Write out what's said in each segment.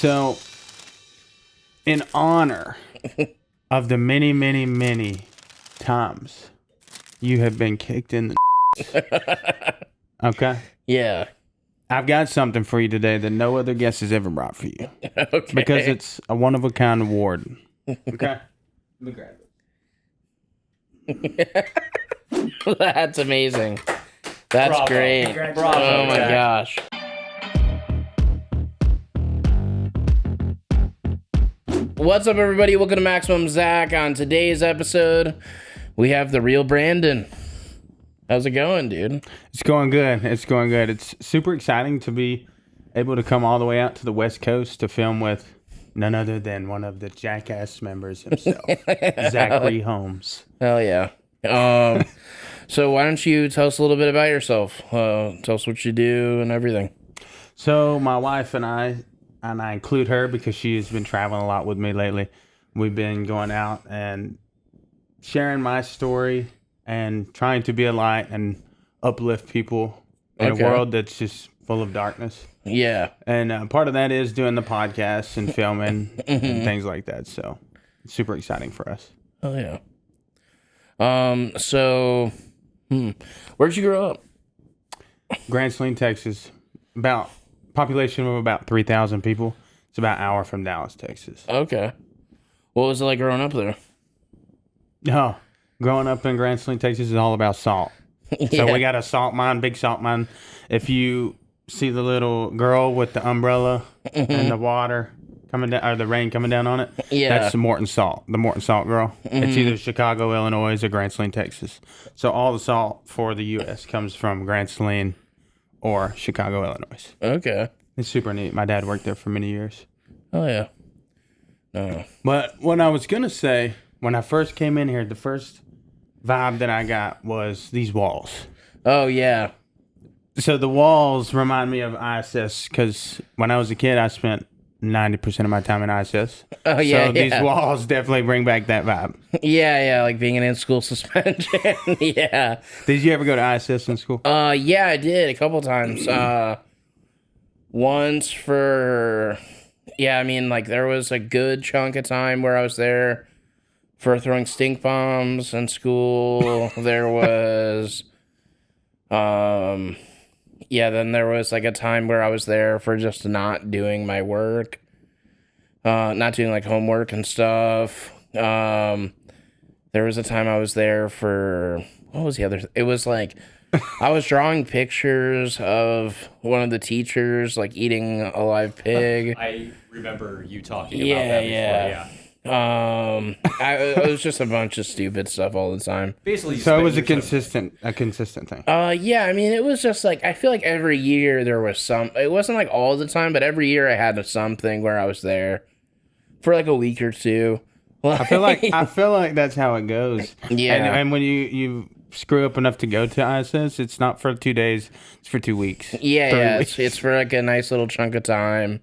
So, in honor of the many, many, many times you have been kicked in the okay? Yeah. I've got something for you today that no other guest has ever brought for you. Okay. Because it's a one-of-a-kind award. Okay? Let me grab it. That's amazing. That's Bravo. great. Bravo, Oh my Jack. gosh. What's up, everybody? Welcome to Maximum Zach. On today's episode, we have the real Brandon. How's it going, dude? It's going good. It's going good. It's super exciting to be able to come all the way out to the West Coast to film with none other than one of the Jackass members himself, Holmes. Hell yeah. So why don't you tell us a little bit about yourself? Tell us what you do and everything. So my wife and I include her because she has been traveling a lot with me lately. We've been going out and sharing my story and trying to be a light and uplift people in a world that's just full of darkness. Yeah. And part of that is doing the podcast and filming and things like that. So it's super exciting for us. Oh yeah. Where'd you grow up? Grand Saline, Texas. About population of about 3,000 people. It's about an hour from Dallas, Texas. Okay. What was it like growing up there? Oh, growing up in Grand Saline, Texas is all about salt. So we got a salt mine, big salt mine. If you see the little girl with the umbrella and the water coming down, or the rain coming down on it, that's the Morton Salt girl. It's either Chicago, Illinois, or Grand Saline, Texas. So all the salt for the U.S. comes from Grand Saline or Chicago, Illinois. Okay. It's super neat. My dad worked there for many years. Oh yeah. No. But what I was going to say, when I first came in here, the first vibe that I got was these walls. Oh yeah. So the walls remind me of ISS because when I was a kid, I spent 90% of my time in ISS. Oh yeah. So these walls definitely bring back that vibe. Yeah, like being in school suspension. Yeah. Did you ever go to ISS in school? Yeah, I did a couple times. Once for, there was a good chunk of time where I was there for throwing stink bombs in school. There was, then there was like a time where I was there for just not doing my work, not doing like homework and stuff. There was a time I was there for, what was the other? It was like, I was drawing pictures of one of the teachers like eating a live pig. I remember you talking about that before. It was just a bunch of stupid stuff all the time. Basically, so it was a consistent thing. It was just like, I feel like every year there was some. It wasn't like all the time, but every year I had something where I was there for like a week or two. I feel like that's how it goes. Yeah, and when you screw up enough to go to ISS, it's not for 2 days; it's for 2 weeks. Yeah, it's for like a nice little chunk of time.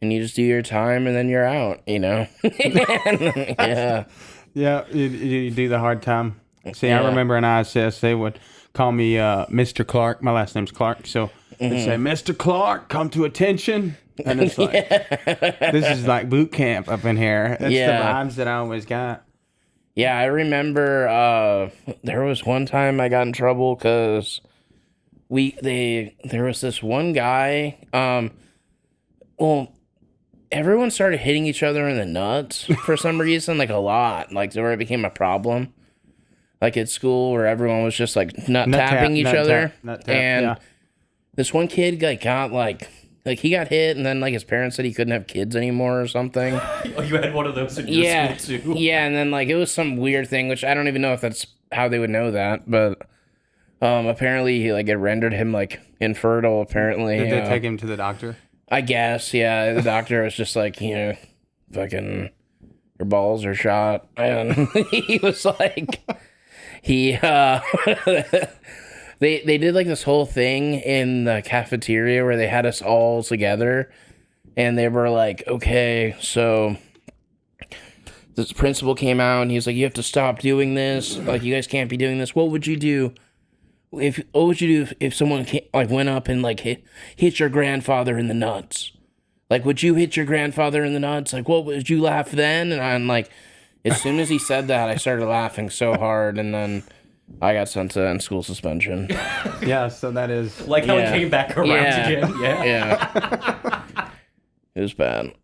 And you just do your time, and then you're out, you know? Yeah. Yeah, you do the hard time. See, I remember in ISS, they would call me Mr. Clark. My last name's Clark. So they'd say, Mr. Clark, come to attention. And it's like, this is like boot camp up in here. That's the vibes that I always got. Yeah, I remember there was one time I got in trouble because there was this one guy, everyone started hitting each other in the nuts for some reason, like a lot, like where it became a problem. Like at school where everyone was just like tapping each other. This one kid got he got hit, and then like his parents said he couldn't have kids anymore or something. Oh, you had one of those in your school too? Yeah, and then like it was some weird thing, which I don't even know if that's how they would know that, but apparently it rendered him like infertile, apparently. Did they take him to the doctor? I guess, yeah. The doctor was just like, fucking, your balls are shot. And he was like, they did like this whole thing in the cafeteria where they had us all together. And they were like, okay, so this principal came out and he was like, you have to stop doing this. Like, you guys can't be doing this. What would you do? What would you do if someone went up and hit your grandfather in the nuts? like, would you hit your grandfather in the nuts? Like, what would you laugh then? And I'm like, as soon as he said that, I started laughing so hard, and then I got sent to school suspension. Yeah, so that is Like how it came back around again. Yeah. It was bad.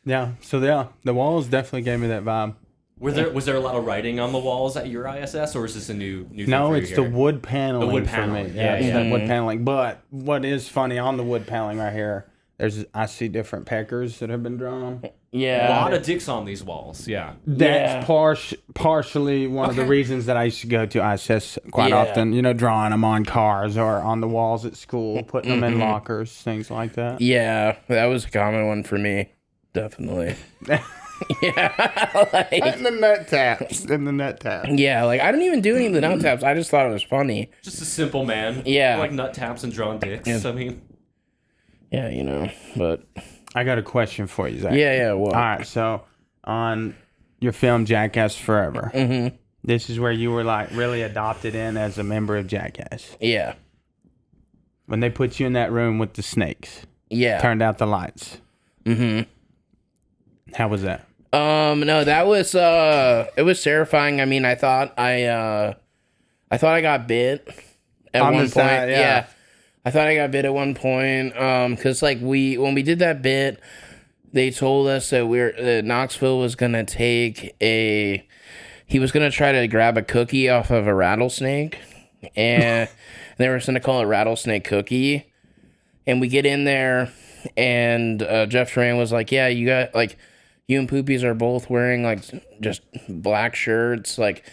yeah. So the walls definitely gave me that vibe. Was there a lot of writing on the walls at your ISS, or is this a new thing No, for you it's here? the wood paneling. The wood for paneling. me. Yeah, it's yeah. that wood paneling. But what is funny on the wood paneling right here? I see different peckers that have been drawn. Yeah. A lot of dicks on these walls. Yeah. That's partially one of the reasons that I used to go to ISS quite Yeah. often. You know, drawing them on cars or on the walls at school, putting them in lockers, things like that. Yeah, that was a common one for me. Definitely. Yeah. Like, In the nut taps. yeah, like, I didn't even do any of the nut taps. I just thought it was funny. Just a simple man. Yeah. Like nut taps and drawn dicks. Yeah. I mean, Yeah, you know, but... I got a question for you, Zach. Yeah, well... All right, so on your film Jackass Forever, this is where you were like really adopted in as a member of Jackass. Yeah. When they put you in that room with the snakes, Yeah. turned out the lights. How was that? No, that was, it was terrifying. I mean, I thought I got bit at On the one point. side, yeah. I thought I got bit at one point. Cause like when we did that bit, they told us that that Knoxville was going to he was going to try to grab a cookie off of a rattlesnake, and they were going to call it rattlesnake cookie. And we get in there, and Jeff Duran was like, yeah, you got, like, you and Poopies are both wearing, like, just black shirts. Like,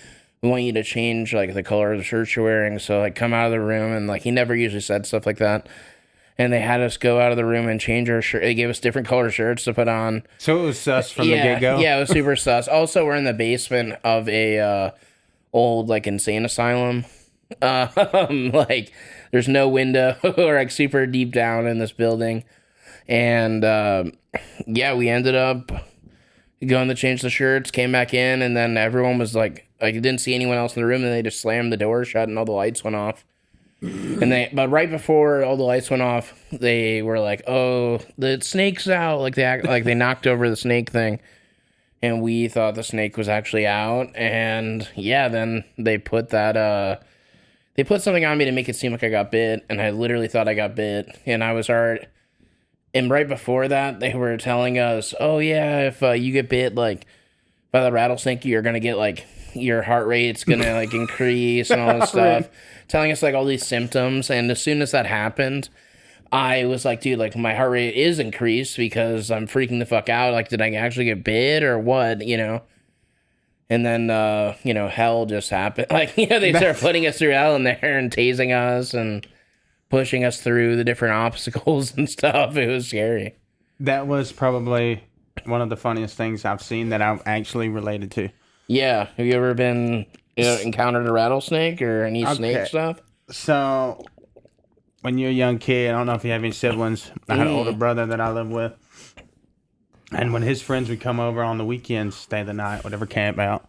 we want you to change, like, the color of the shirts you're wearing. So, like, come out of the room. And, like, he never usually said stuff like that. And they had us go out of the room and change our shirt. They gave us different color shirts to put on. So it was sus from the get-go? Yeah, it was super sus. Also, we're in the basement of a old, like, insane asylum. Like, there's no window. We're, like, super deep down in this building. And, yeah, we ended up going to change the shirts, came back in, and then everyone was like didn't see anyone else in the room, and they just slammed the door shut and all the lights went off. But right before all the lights went off, they were like, oh, the snake's out. Like they knocked over the snake thing, and we thought the snake was actually out. And yeah, then they put they put something on me to make it seem like I got bit, and I literally thought I got bit, and I was hurt. And right before that, they were telling us, oh, yeah, if you get bit, like, by the rattlesnake, you're going to get, like, your heart rate's going to, like, increase and all this stuff. Telling us, like, all these symptoms. And as soon as that happened, I was like, dude, like, my heart rate is increased because I'm freaking the fuck out. Like, did I actually get bit or what, you know? And then, you know, hell just happened. Like, you know, they started putting us through hell in there and tasing us and pushing us through the different obstacles and stuff. It was scary. That was probably one of the funniest things I've seen that I've actually related to. Yeah. Have you ever been encountered a rattlesnake or any snake stuff? So, when you're a young kid, I don't know if you have any siblings. I had an older brother that I lived with. And when his friends would come over on the weekends, stay the night, whatever camp out,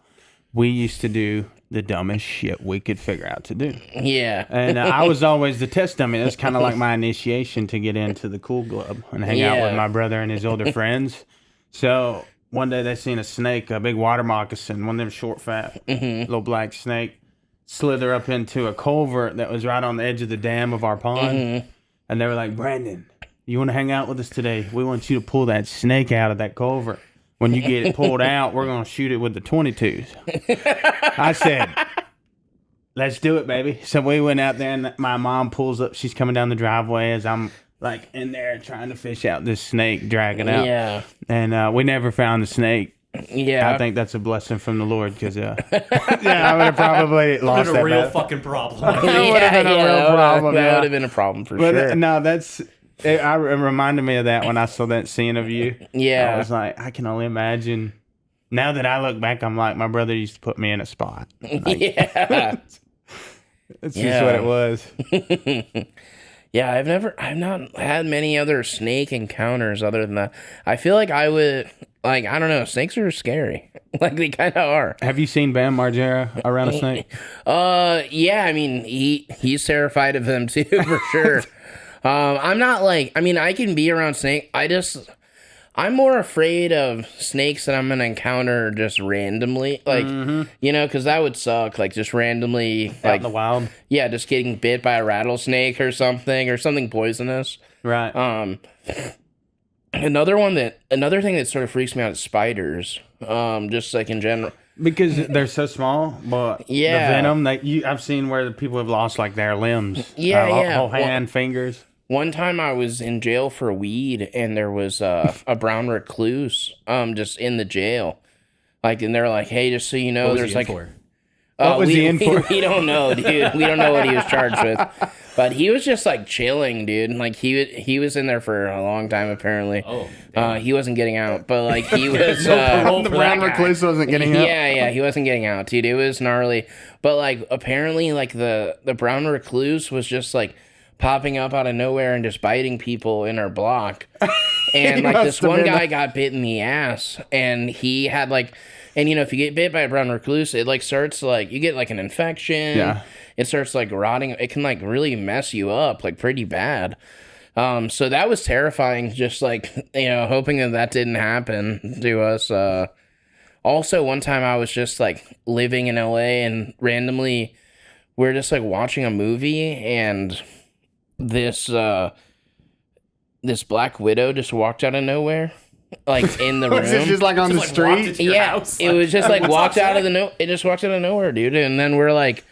we used to do the dumbest shit we could figure out to do. Yeah. And I was always the test dummy. It was kind of like my initiation to get into the cool club and hang out with my brother and his older friends. So one day they seen a snake, a big water moccasin, one of them short, fat, little black snake, slither up into a culvert that was right on the edge of the dam of our pond. And they were like, Brandon, you want to hang out with us today? We want you to pull that snake out of that culvert. When you get it pulled out, we're going to shoot it with the 22s. I said, let's do it, baby. So we went out there, and my mom pulls up. She's coming down the driveway as I'm, like, in there trying to fish out this snake, dragging out. Yeah. And we never found the snake. Yeah. I think that's a blessing from the Lord, because, yeah, I would have probably lost What that a real battle. fucking problem. That would have been a real problem. That yeah. would have been a problem for But sure. no, it reminded me of that when I saw that scene of you. Yeah. I was like, I can only imagine. Now that I look back, I'm like, my brother used to put me in a spot. Like, Yeah. That's just what it was. Yeah, I've not had many other snake encounters other than that. I feel like I would, like, I don't know, snakes are scary. Like, they kind of are. Have you seen Bam Margera around a snake? Yeah, I mean, he's terrified of them too, for sure. I'm not like, I mean, I can be around snake. I'm more afraid of snakes that I'm going to encounter just randomly. Like, you know, because that would suck. Like, just randomly. Out Like, in the wild. Yeah, just getting bit by a rattlesnake or something poisonous. Right. Another thing that sort of freaks me out is spiders. Just like in general. Because they're so small, but Yeah. the venom I've seen where the people have lost like their limbs. Yeah, Whole hand, fingers. One time I was in jail for weed, and there was a brown recluse just in the jail. Like, and they're like, hey, just so you know, What was there's he in like... for? What was he in for? We don't know, dude. We don't know what he was charged with. But he was just like chilling, dude. Like he was in there for a long time, apparently. Oh, damn. He wasn't getting out, but like he was... The brown recluse wasn't getting out. Yeah, he wasn't getting out, dude. It was gnarly. But like apparently like the brown recluse was just like popping up out of nowhere and just biting people in our block. And like this one guy got bit in the ass, and he had like, and you know, if you get bit by a brown recluse, it like starts like, you get like an infection. Yeah. It starts like rotting. It can like really mess you up like pretty bad. So that was terrifying. Just like, you know, hoping that didn't happen to us. Also, one time I was just like living in LA, and randomly we're just like watching a movie, and this Black Widow just walked out of nowhere, like in the room. Was it just like on the Just, like, walked street? into your Yeah, house, it was just like "What's walked up, out of Jack?" it just walked out of nowhere, dude. And then we're like,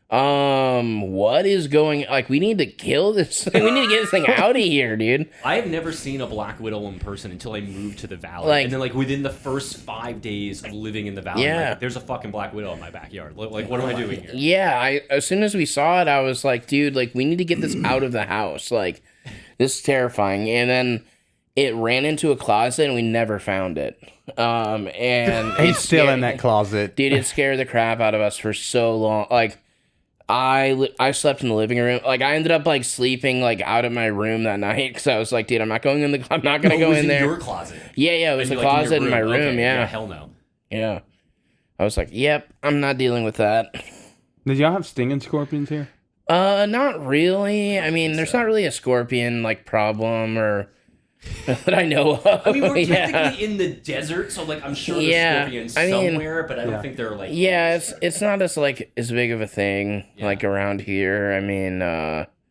what is going? Like, we need to kill this. We need to get this thing out of here, dude. I have never seen a black widow in person until I moved to the valley. Like- and then, like, within the first 5 days of living in the valley, Yeah. like, there's a fucking black widow in my backyard. Like, what am I doing here? Yeah, as soon as we saw it, I was like, dude, like, we need to get this out of the house. Like, this is terrifying. And then it ran into a closet, and we never found it. And He's still in that closet. Dude, it scared the crap out of us for so long. Like, I slept in the living room. Like, I ended up like sleeping like out of my room that night because I was like, dude, I'm not going in I'm not gonna Oh, go it was in there. your closet. Yeah, it was And the you're, like, closet in my room. Okay, Yeah, hell no. yeah. I was like, yep, I'm not dealing with that. Did y'all have stinging scorpions here? Not really. I mean, there's not really a scorpion like problem or that I know of. I mean, we're Yeah. technically in the desert, so like I'm sure there's Yeah, scorpions I mean- somewhere, but I don't think they're like. Yeah, it's not as like as big of a thing Yeah. like around here. I mean,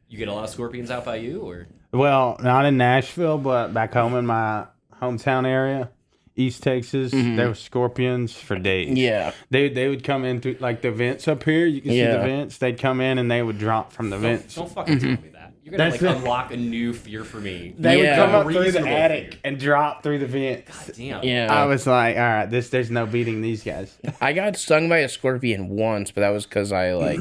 You get a lot of scorpions out by you, or Well, not in Nashville, but back home in my hometown area, East Texas, there were scorpions for days. yeah. They would come in through like the vents up here. You can see Yeah. the vents. They'd come in and they would drop from the vents. don't fucking tell me that. You're gonna That's like it. unlock a new fear for me. They Yeah. would come up through the Reasonable attic fear. and drop through the vents. Damn. Yeah. I was like, all right, there's no beating these guys. I got stung by a scorpion once, but that was because I like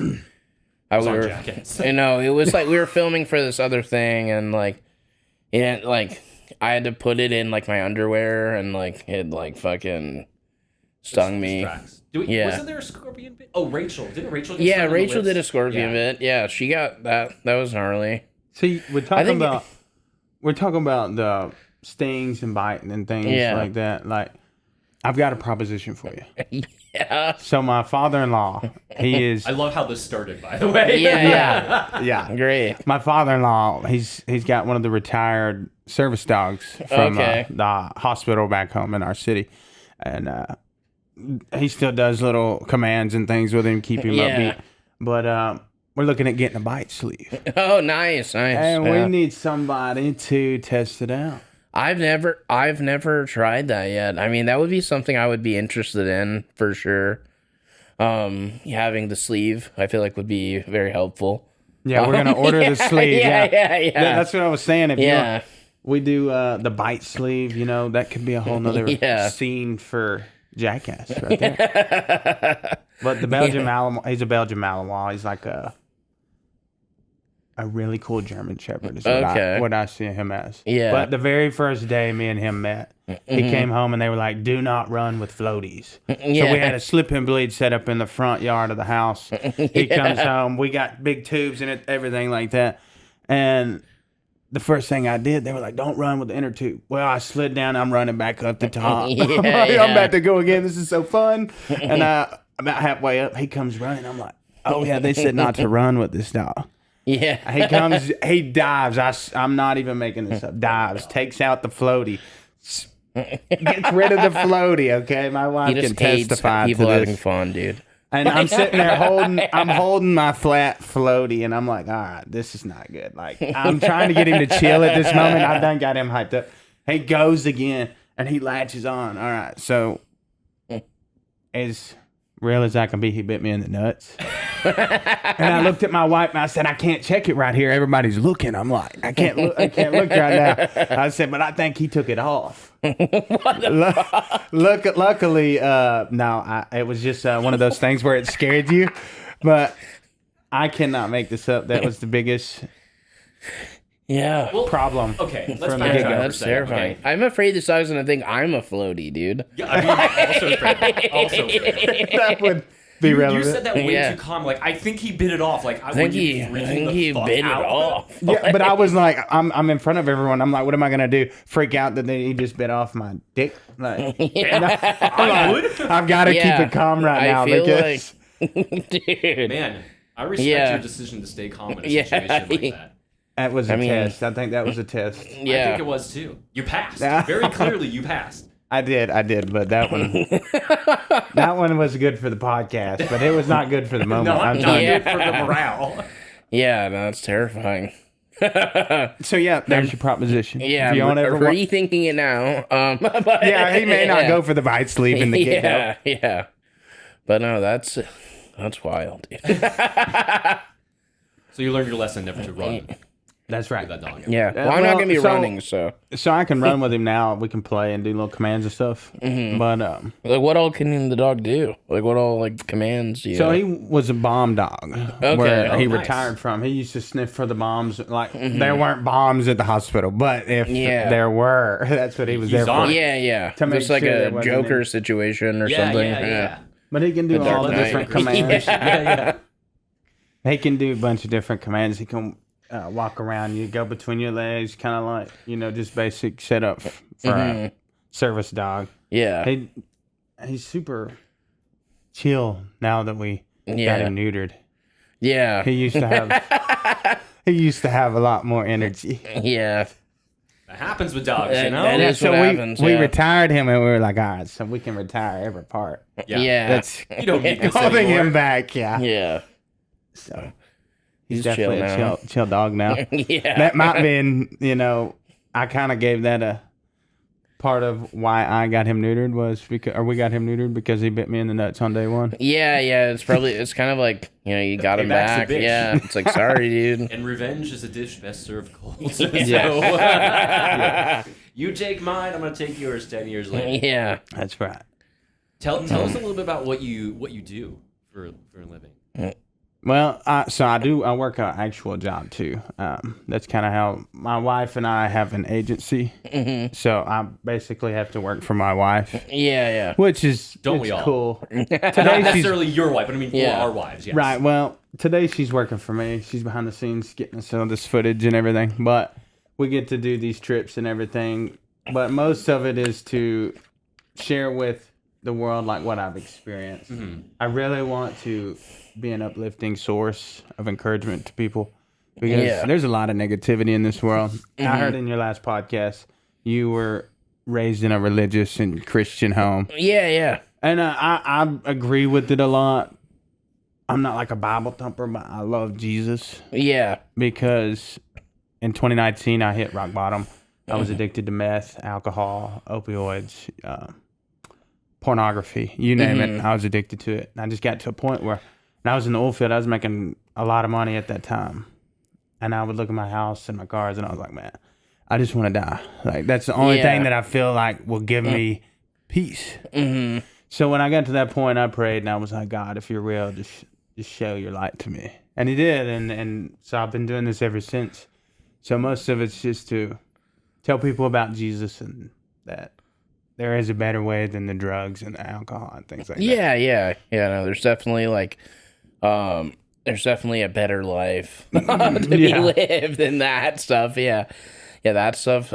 I It's on were Jackass. you know, it was like we were filming for this other thing, and like I had to put it in like my underwear, and like it like fucking stung me. Tracks. Yeah. Wasn't there a scorpion bit? Oh, Rachel. Didn't Rachel get Yeah, stung in the Rachel did a lips? scorpion Yeah. bit. Yeah, she got that. That was gnarly. See, I think we're talking about the stings and biting and things Yeah. like that. Like, I've got a proposition for you. Yeah. So my father-in-law, he is I love how this started, by the way. Yeah. yeah. Great. My father-in-law, he's got one of the retired service dogs from Okay. the hospital back home in our city, and he still does little commands and things with him, keep him Yeah. upbeat. But we're looking at getting a bite sleeve, Oh, nice. and Yeah. we need somebody to test it out. I've never tried that yet. I mean, that would be something I would be interested in for sure. Having the sleeve, I feel like would be very helpful. Yeah, we're gonna order the sleeve. Yeah. That's what I was saying. If Yeah. we do the bite sleeve, you know, that could be a whole nother Yeah. scene for Jackass right there. But the Belgian Malinois, he's a Belgian Malinois. He's like a really cool German Shepherd is Okay. what I see him as. Yeah. But the very first day me and him met, he came home and they were like, do not run with floaties. So we had a slip and bleed set up in the front yard of the house. He comes home. We got big tubes in it, everything like that. And the first thing I did, they were like, don't run with the inner tube. Well, I slid down. I'm running back up the top. I'm about to go again. This is so fun. And about halfway up, he comes running. I'm like, oh, yeah, they said not to run with this dog. Yeah. He comes, he dives. I'm not even making this up. Dives, takes out the floaty, gets rid of the floaty. Okay, my wife He can just hates testify to people having this. fun, dude. And I'm sitting there holding my flat floaty, and I'm like, all right, this is not good. Like, I'm trying to get him to chill at this moment. I done got him hyped up. He goes again, and he latches on. All right, so as real as I can be, he bit me in the nuts. And I looked at my wife, and I said, I can't check it right here. Everybody's looking. I'm like, I can't look right now. I said, but I think he took it off. Luckily, no, it was just one of those things where it scared you. But I cannot make this up. That was the biggest problem. Okay, let's From the backtrack get-go. for a That's second, terrifying. okay? I'm afraid this dog's gonna think I'm a floaty, dude. Yeah, I mean, also fair. Also fair. That would be You relevant. said that way Yeah. too calm. Like, I think he bit it off. Like, I think he bit it off. Yeah, but I was like, I'm in front of everyone. I'm like, what am I gonna do? Freak out that he just bit off my dick? Like, I would. I've got to keep it calm right now. I feel because like, dude. Man, I respect Yeah. your decision to stay calm in a Yeah. situation like that. that was a mean- test. I think that was a test. I Yeah. think it was too. You passed. Yeah. Very clearly, you passed. I did, but that one was good for the podcast, but it was not good for the moment. I'm Not telling you. good for the morale. Yeah, no, that's terrifying. So yeah, there's your proposition. Yeah, If you don't ever want- rethinking it now. But, yeah, he may not go for the bite sleeve in the get go. Yeah. But no, that's wild, dude. So you learned your lesson never to run That's right. with that dog. Yeah. Well, I'm not gonna be running, so So I can run with him now. We can play and do little commands and stuff. But like, what all can the dog do? Like, what all like commands do you? so he was a bomb dog. Where Oh, he nice. retired from. He used to sniff for the bombs. Like there weren't bombs at the hospital, but if there were, that's what he was there on for. it. Yeah. To make Just like sure there a wasn't Joker any- situation or Yeah, something. yeah. But he can do all the Dark different Knight. commands. Yeah. He can do a bunch of different commands. He can walk around you, go between your legs, kind of like, just basic setup for a service dog. Yeah. He's super chill now that we got him neutered. Yeah. He used to have a lot more energy. Yeah. That happens with dogs, you know? that is So what we happens, we yeah. retired him, and we were like, all right, so we can retire every part. Yeah. That's You don't need this holding anymore. him back. Yeah. Yeah. So He's definitely chill now. a chill dog now. Yeah. That might have been, I kind of gave that a part of why I got him neutered was because, or we got him neutered because he bit me in the nuts on day one. Yeah. It's kind of like, you got him Payback's a back. bitch. Yeah. It's like, sorry, dude. And revenge is a dish best served cold. Yes. So, you take mine, I'm going to take yours 10 years later. Yeah. That's right. Tell us a little bit about what you do for a living. Well, I work an actual job too. That's kind of how my wife and I have an agency. So I basically have to work for my wife, Yeah. which is Don't we all? cool. Not Today she's necessarily your wife, but I mean Yeah. for our wives, yes. right. Well, today she's working for me. She's behind the scenes getting us all this footage and everything. But we get to do these trips and everything. But most of it is to share with the world like what I've experienced. I really want to be an uplifting source of encouragement to people because there's a lot of negativity in this world. I heard in your last podcast you were raised in a religious and Christian home, Yeah. and I agree with it a lot. I'm not like a Bible thumper, but I love Jesus Yeah. because in 2019 I hit rock bottom. I was addicted to meth, alcohol, opioids, pornography, you name it. I was addicted to it. And I just got to a point where when I was in the oil field, I was making a lot of money at that time. And I would look at my house and my cars and I was like, man, I just want to die. Like, that's the only thing that I feel like will give me peace. So when I got to that point, I prayed and I was like, God, if you're real, just show your light to me. And he did. And so I've been doing this ever since. So most of it's just to tell people about Jesus and that there is a better way than the drugs and the alcohol and things like that. Yeah. No, there's definitely there's definitely a better life to be lived than that stuff. Yeah, that stuff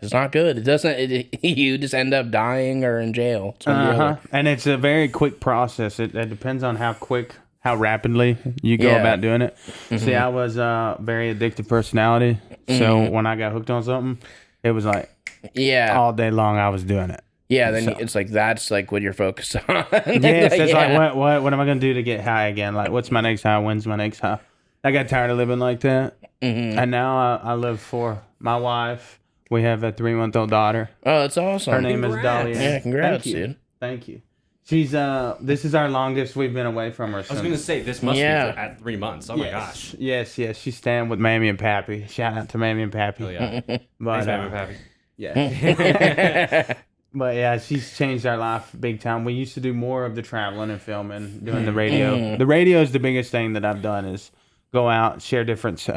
is not good. It doesn't. You just end up dying or in jail. It's one or the other. And it's a very quick process. It depends on how quick how rapidly you go about doing it. See, I was very addictive personality. So when I got hooked on something, it was like all day long I was doing it. Yeah, then it's like that's like what you're focused on. Yes, it's like what am I gonna do to get high again? Like, what's my next high? When's my next high? I got tired of living like that, and now I live for my wife. We have a 3-month-old daughter. Oh, that's awesome. Her name is Dolly. Yeah, congrats, dude. Thank you. She's this is our longest we've been away from her. I was gonna say this must be at 3 months. Oh my gosh. Yes. She's staying with Mammy and Pappy. Shout out to Mammy and Pappy. Oh yeah. But, Thanks, Mammy and Pappy. Yeah. But yeah, she's changed our life big time. We used to do more of the traveling and filming, doing the radio. The radio is the biggest thing that I've done is go out, share different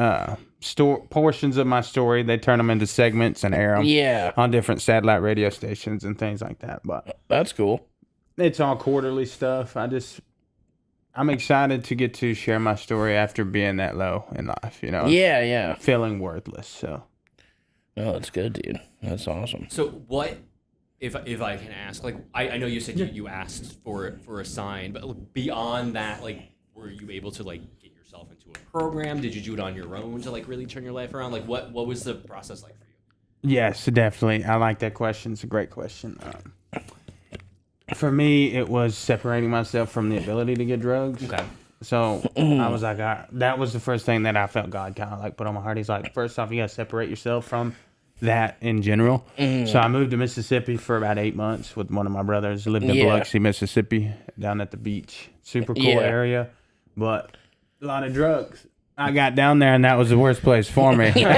portions of my story. They turn them into segments and air them on different satellite radio stations and things like that. But that's cool. It's all quarterly stuff. I'm excited to get to share my story after being that low in life, you know? Yeah. Feeling worthless, so. Oh, that's good, dude. That's awesome. So what, if I can ask, like, I know you said you asked for a sign, but beyond that, like, were you able to, like, get yourself into a program? Did you do it on your own to, like, really turn your life around? Like, what was the process like for you? Yes, definitely. I like that question. It's a great question. For me, it was separating myself from the ability to get drugs. Okay. So I was like, that was the first thing that I felt God kind of like put on my heart. He's like, first off, you got to separate yourself from that in general. So I moved to Mississippi for about 8 months with one of my brothers. Lived in Biloxi, Mississippi, down at the beach. Super cool area, but a lot of drugs. I got down there, and that was the worst place for me. So my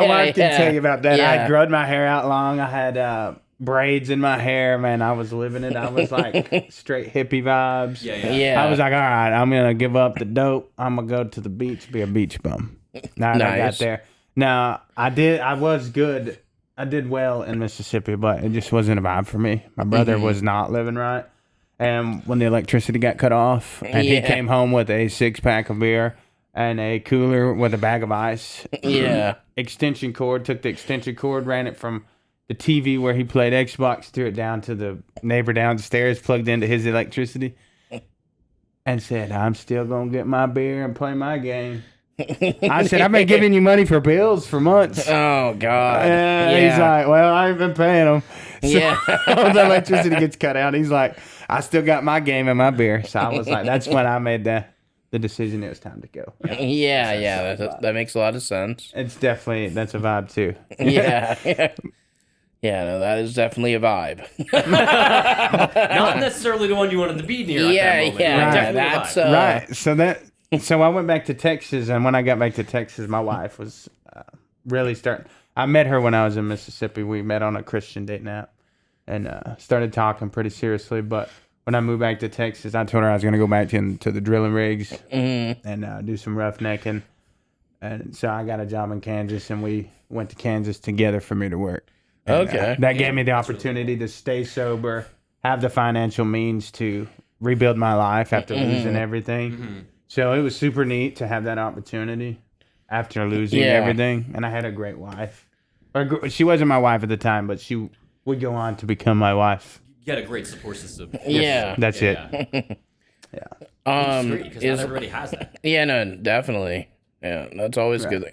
wife can tell you about that. I had growed my hair out long. I had braids in my hair, man. I was living it. I was like straight hippie vibes. Yeah. I was like, all right, I'm gonna give up the dope. I'm gonna go to the beach, be a beach bum. Now I got there. Now I was good. I did well in Mississippi, but it just wasn't a vibe for me. My brother was not living right, and when the electricity got cut off, and he came home with a 6-pack of beer and a cooler with a bag of ice. Extension cord. Took the extension cord, ran it from the TV where he played Xbox, threw it down to the neighbor downstairs, plugged into his electricity, and said, I'm still going to get my beer and play my game. I said, I've been giving you money for bills for months. Oh, God. He's like, well, I ain't been paying them. So the electricity gets cut out. He's like, I still got my game and my beer. So I was like, that's when I made the decision it was time to go. That makes a lot of sense. It's definitely, that's a vibe too. Yeah, no, that is definitely a vibe. Not necessarily the one you wanted to be near at that moment. Right. So I went back to Texas, and when I got back to Texas, my wife was really starting. I met her when I was in Mississippi. We met on a Christian dating app and started talking pretty seriously. But when I moved back to Texas, I told her I was going to go back to the drilling rigs and do some roughnecking. And so I got a job in Kansas, and we went to Kansas together for me to work. And, that gave me the opportunity to stay sober, have the financial means to rebuild my life after losing everything. So it was super neat to have that opportunity after losing everything. And I had a great wife. She wasn't my wife at the time, but she would go on to become my wife. You had a great support system. That's it. It's great because not everybody has that. Yeah, no, definitely. Yeah, that's always good.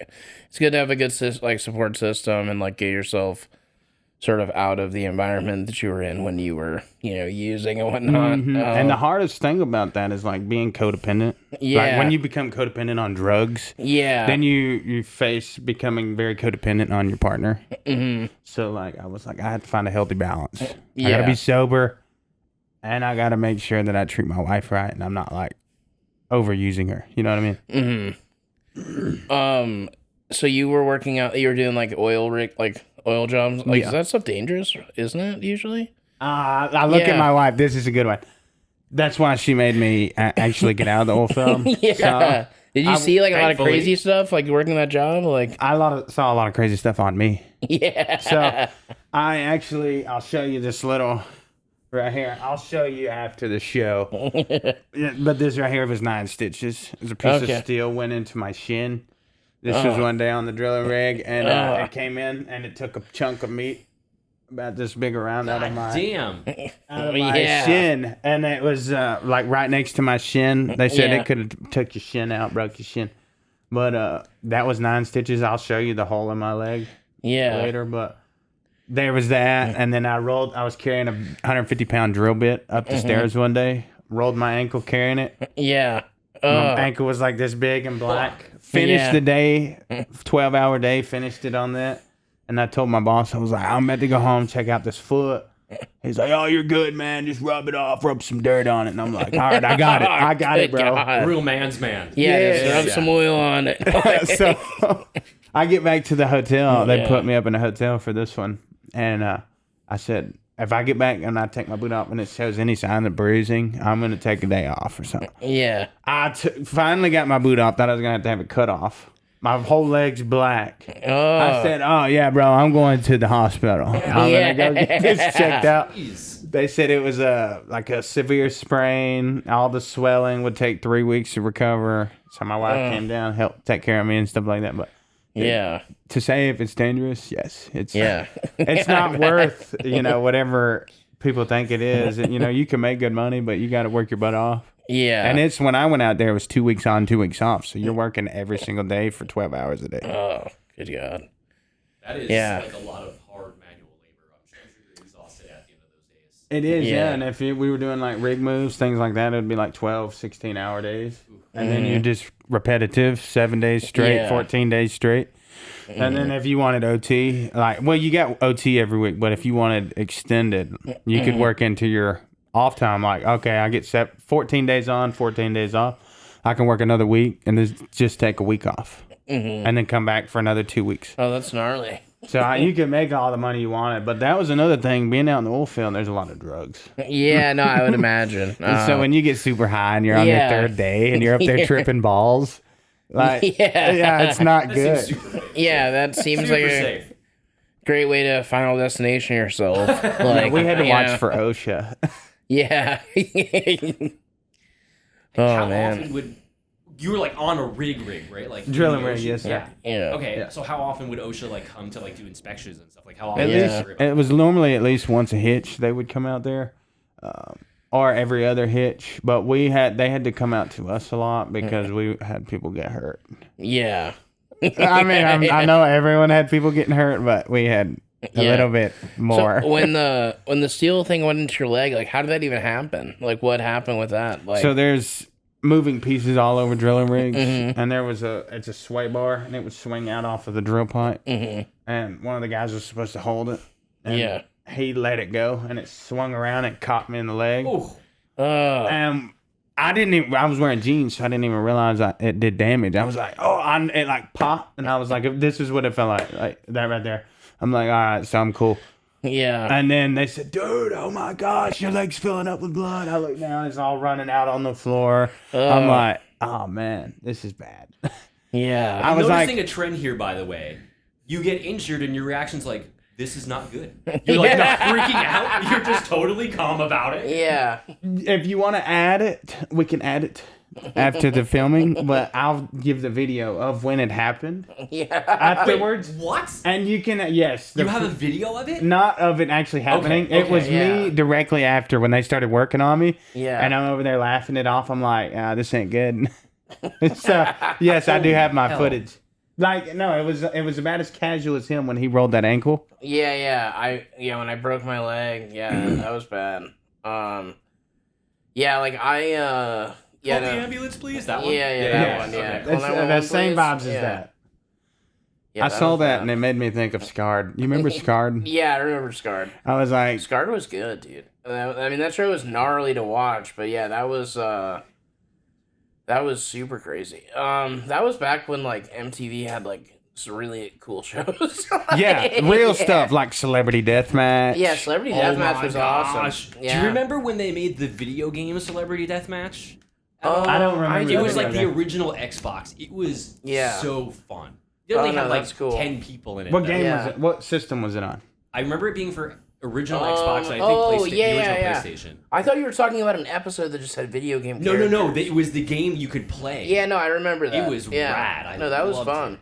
It's good to have a good support system and like get yourself sort of out of the environment that you were in when you were, using and whatnot. And the hardest thing about that is like being codependent. Like when you become codependent on drugs, then you face becoming very codependent on your partner. So like I was like, I had to find a healthy balance. I gotta be sober, and I gotta make sure that I treat my wife right, and I'm not like overusing her. You know what I mean? So you were working out. You were doing like oil jobs. Like, is that stuff dangerous? Isn't it usually? I look at my wife. This is a good one. That's why she made me actually get out of the oil film. So, did you see like a lot of crazy stuff like working that job? Like I saw a lot of crazy stuff on me. So I'll show you this little right here. I'll show you after the show. But this right here was 9 stitches. There's a piece of steel went into my shin. This was one day on the drilling rig, and it came in, and it took a chunk of meat, about this big around out of my Damn. shin, and it was like right next to my shin. They said it could have took your shin out, broke your shin, but that was 9 stitches. I'll show you the hole in my leg later, but there was that, and then I was carrying a 150-pound drill bit up the stairs one day, rolled my ankle carrying it. Yeah. My ankle was like this big and black. Finished the day, 12-hour day, finished it on that. And I told my boss, I was like, I'm about to go home, check out this foot. He's like, oh, you're good, man. Just rub it off, rub some dirt on it. And I'm like, all right, I got it. I got it, bro. God. Real man's man. Yeah, just rub some oil on it. So I get back to the hotel. They put me up in a hotel for this one. And I said, if I get back and I take my boot off and it shows any sign of bruising, I'm going to take a day off or something. Yeah. I finally got my boot off. Thought I was going to have it cut off. My whole leg's black. Oh. I said, oh, yeah, bro, I'm going to the hospital. I'm going to go get this checked out. Jeez. They said it was like a severe sprain. All the swelling would take 3 weeks to recover. So my wife came down, helped take care of me and stuff like that. But to say if it's dangerous, yes. It's it's not worth, whatever people think it is. You can make good money, but you got to work your butt off. Yeah. And it's when I went out there, it was 2 weeks on, 2 weeks off. So you're working every single day for 12 hours a day. Oh, good God. That is like a lot of hard manual labor. I'm sure you're exhausted at the end of those days. It is, And if we were doing like rig moves, things like that, it'd be like 12, 16-hour days. And then you just repetitive, 7 days straight, 14 days straight. And then if you wanted OT, you got OT every week, but if you wanted extended, you could work into your off time. Like, okay, I get 14 days on, 14 days off. I can work another week and just take a week off and then come back for another 2 weeks. Oh, that's gnarly. So you can make all the money you wanted. But that was another thing. Being out in the oil field, there's a lot of drugs. Yeah, no, I would imagine. And so when you get super high and you're on your third day and you're up there tripping balls, it's not good. That seems like a great way to Final Destination yourself. We had to watch for OSHA. Yeah. How often would you were like on a rig, right? Like drilling rig, yes, yeah. Okay, yeah. So how often would OSHA come to do inspections and stuff? Like how often? It was normally at least once a hitch they would come out there, or every other hitch. But they had to come out to us a lot because we had people get hurt. Yeah. I mean, I know everyone had people getting hurt, but we had a little bit more. So when the steel thing went into your leg, how did that even happen? What happened with that? So there's moving pieces all over drilling rigs, and there was it's a sway bar, and it would swing out off of the drill pipe, and one of the guys was supposed to hold it, and he let it go, and it swung around and caught me in the leg. And I was wearing jeans, so I didn't even realize it did damage. I was like, it popped, and I was like, this is what it felt like that right there. I'm like, all right, so I'm cool. Yeah. And then they said, dude, oh my gosh, your leg's filling up with blood. I look down, it's all running out on the floor. I'm like, oh man, this is bad. Yeah. I'm noticing a trend here, by the way. You get injured and your reaction's like, this is not good. You're not freaking out. You're just totally calm about it. Yeah. If you want to add it, we can add it after the filming, but I'll give the video of when it happened. Yeah. Afterwards. Wait, what? And you can, yes. You have a video of it? Not of it actually happening. Okay, it was me directly after when they started working on me. Yeah. And I'm over there laughing it off. I'm like, this ain't good. So, yes, I do have my footage. No, it was about as casual as him when he rolled that ankle. Yeah. When I broke my leg, that was bad. Call the ambulance, please. That one. That one. Yeah, it's the same vibes as that. Yeah, I saw that and it made me think of Scarred. You remember Scarred? Yeah, I remember Scarred. I was like, Scarred was good, dude. I mean, that show was gnarly to watch, but that was super crazy. That was back when MTV had some really cool shows. Real stuff like Celebrity Deathmatch. Yeah, Celebrity Deathmatch was awesome. Yeah. Do you remember when they made the video game Celebrity Deathmatch? I don't remember. It was the original Xbox. It was so fun. It only had cool. 10 people in it. What game was it? What system was it on? I remember it being for original Xbox. And I think the original PlayStation. I thought you were talking about an episode that just had video game. No. It was the game you could play. Yeah, no, I remember that. It was rad. That was fun.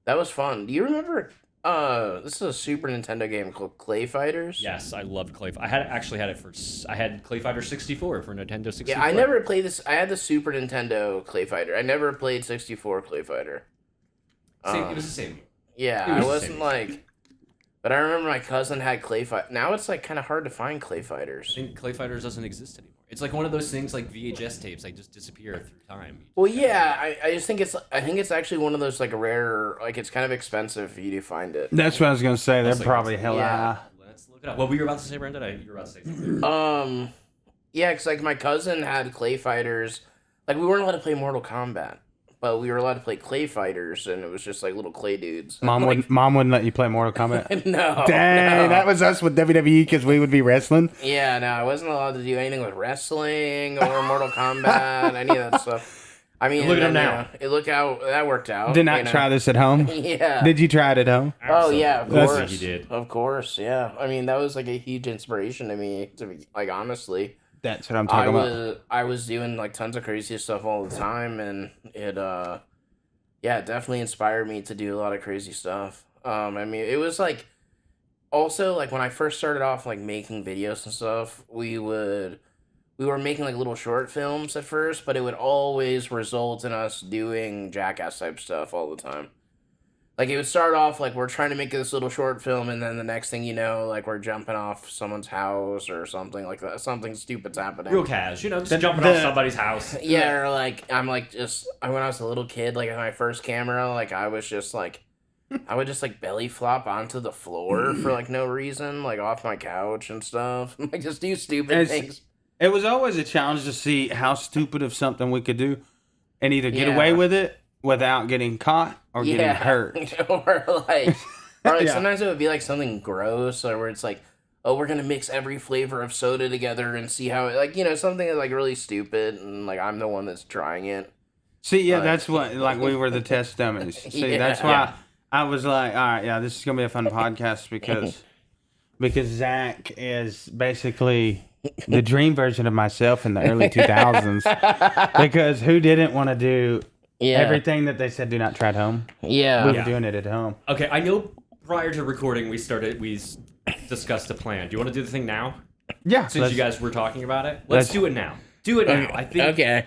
That was fun. Do you remember This is a Super Nintendo game called Clay Fighters. Yes, I loved Clay. I had it for. I had Clay Fighter 64 for Nintendo 64. Yeah, I never played this. I had the Super Nintendo Clay Fighter. I never played 64 Clay Fighter. It was the same game. Yeah, It was I the wasn't same. like. But I remember my cousin had Clay Fight. Now it's like kind of hard to find Clay Fighters. I think Clay Fighters doesn't exist anymore. It's like one of those things like VHS tapes. They just disappear through time. Well, yeah, I just think it's actually one of those like rare, like it's kind of expensive for you to find it. That's what I was gonna say. They're Like, probably hella yeah. high. Let's look it up. What were you about to say, Brandon? You were about to say something. Yeah, because like my cousin had Clay Fighters. Like we weren't allowed to play Mortal Kombat, but we were allowed to play Clay Fighters, and it was just like little clay dudes. Mom wouldn't let you play Mortal Kombat. No. Dang, no. that was us with WWE because we would be wrestling. Yeah, no, I wasn't allowed to do anything with wrestling or Mortal Kombat, any of that stuff. I mean, Look at him now. That worked out. Did not try this at home. Yeah. Did you try it at home? Oh yeah, of That's- course. He did. Of course, yeah. I mean, that was like a huge inspiration to me. To be like, honestly, That's what I'm talking about. I was doing like tons of crazy stuff all the time, and it yeah, it definitely inspired me to do a lot of crazy stuff. I mean, it was like also like when I first started off like making videos and stuff, we were making like little short films at first, but it would always result in us doing Jackass type stuff all the time. Like it would start off like we're trying to make this little short film, and then the next thing you know, like we're jumping off someone's house or something like that. Something stupid's happening. Real cash, just jumping off somebody's house. Yeah, or like I'm like just when I was a little kid, like my first camera, like I was just like I would just like belly flop onto the floor for like no reason, like off my couch and stuff. Like just do stupid things. It was always a challenge to see how stupid of something we could do and either get Yeah. away with it without getting caught or getting hurt. or like Yeah. sometimes it would be like something gross, or where it's like, oh, we're gonna mix every flavor of soda together and see how it, like, something that's like really stupid, and like I'm the one that's trying it. See, yeah, that's what, like, we were the test dummies. See, that's why I was like, all right, yeah, this is going to be a fun podcast because Zach is basically the dream version of myself in the early 2000s. Because who didn't want to do everything that they said do not try at home? Yeah. We were doing it at home. Okay, I know prior to recording we discussed a plan. Do you want to do the thing now? Yeah. Since you guys were talking about it? Let's do it now. Do it now. I think Okay.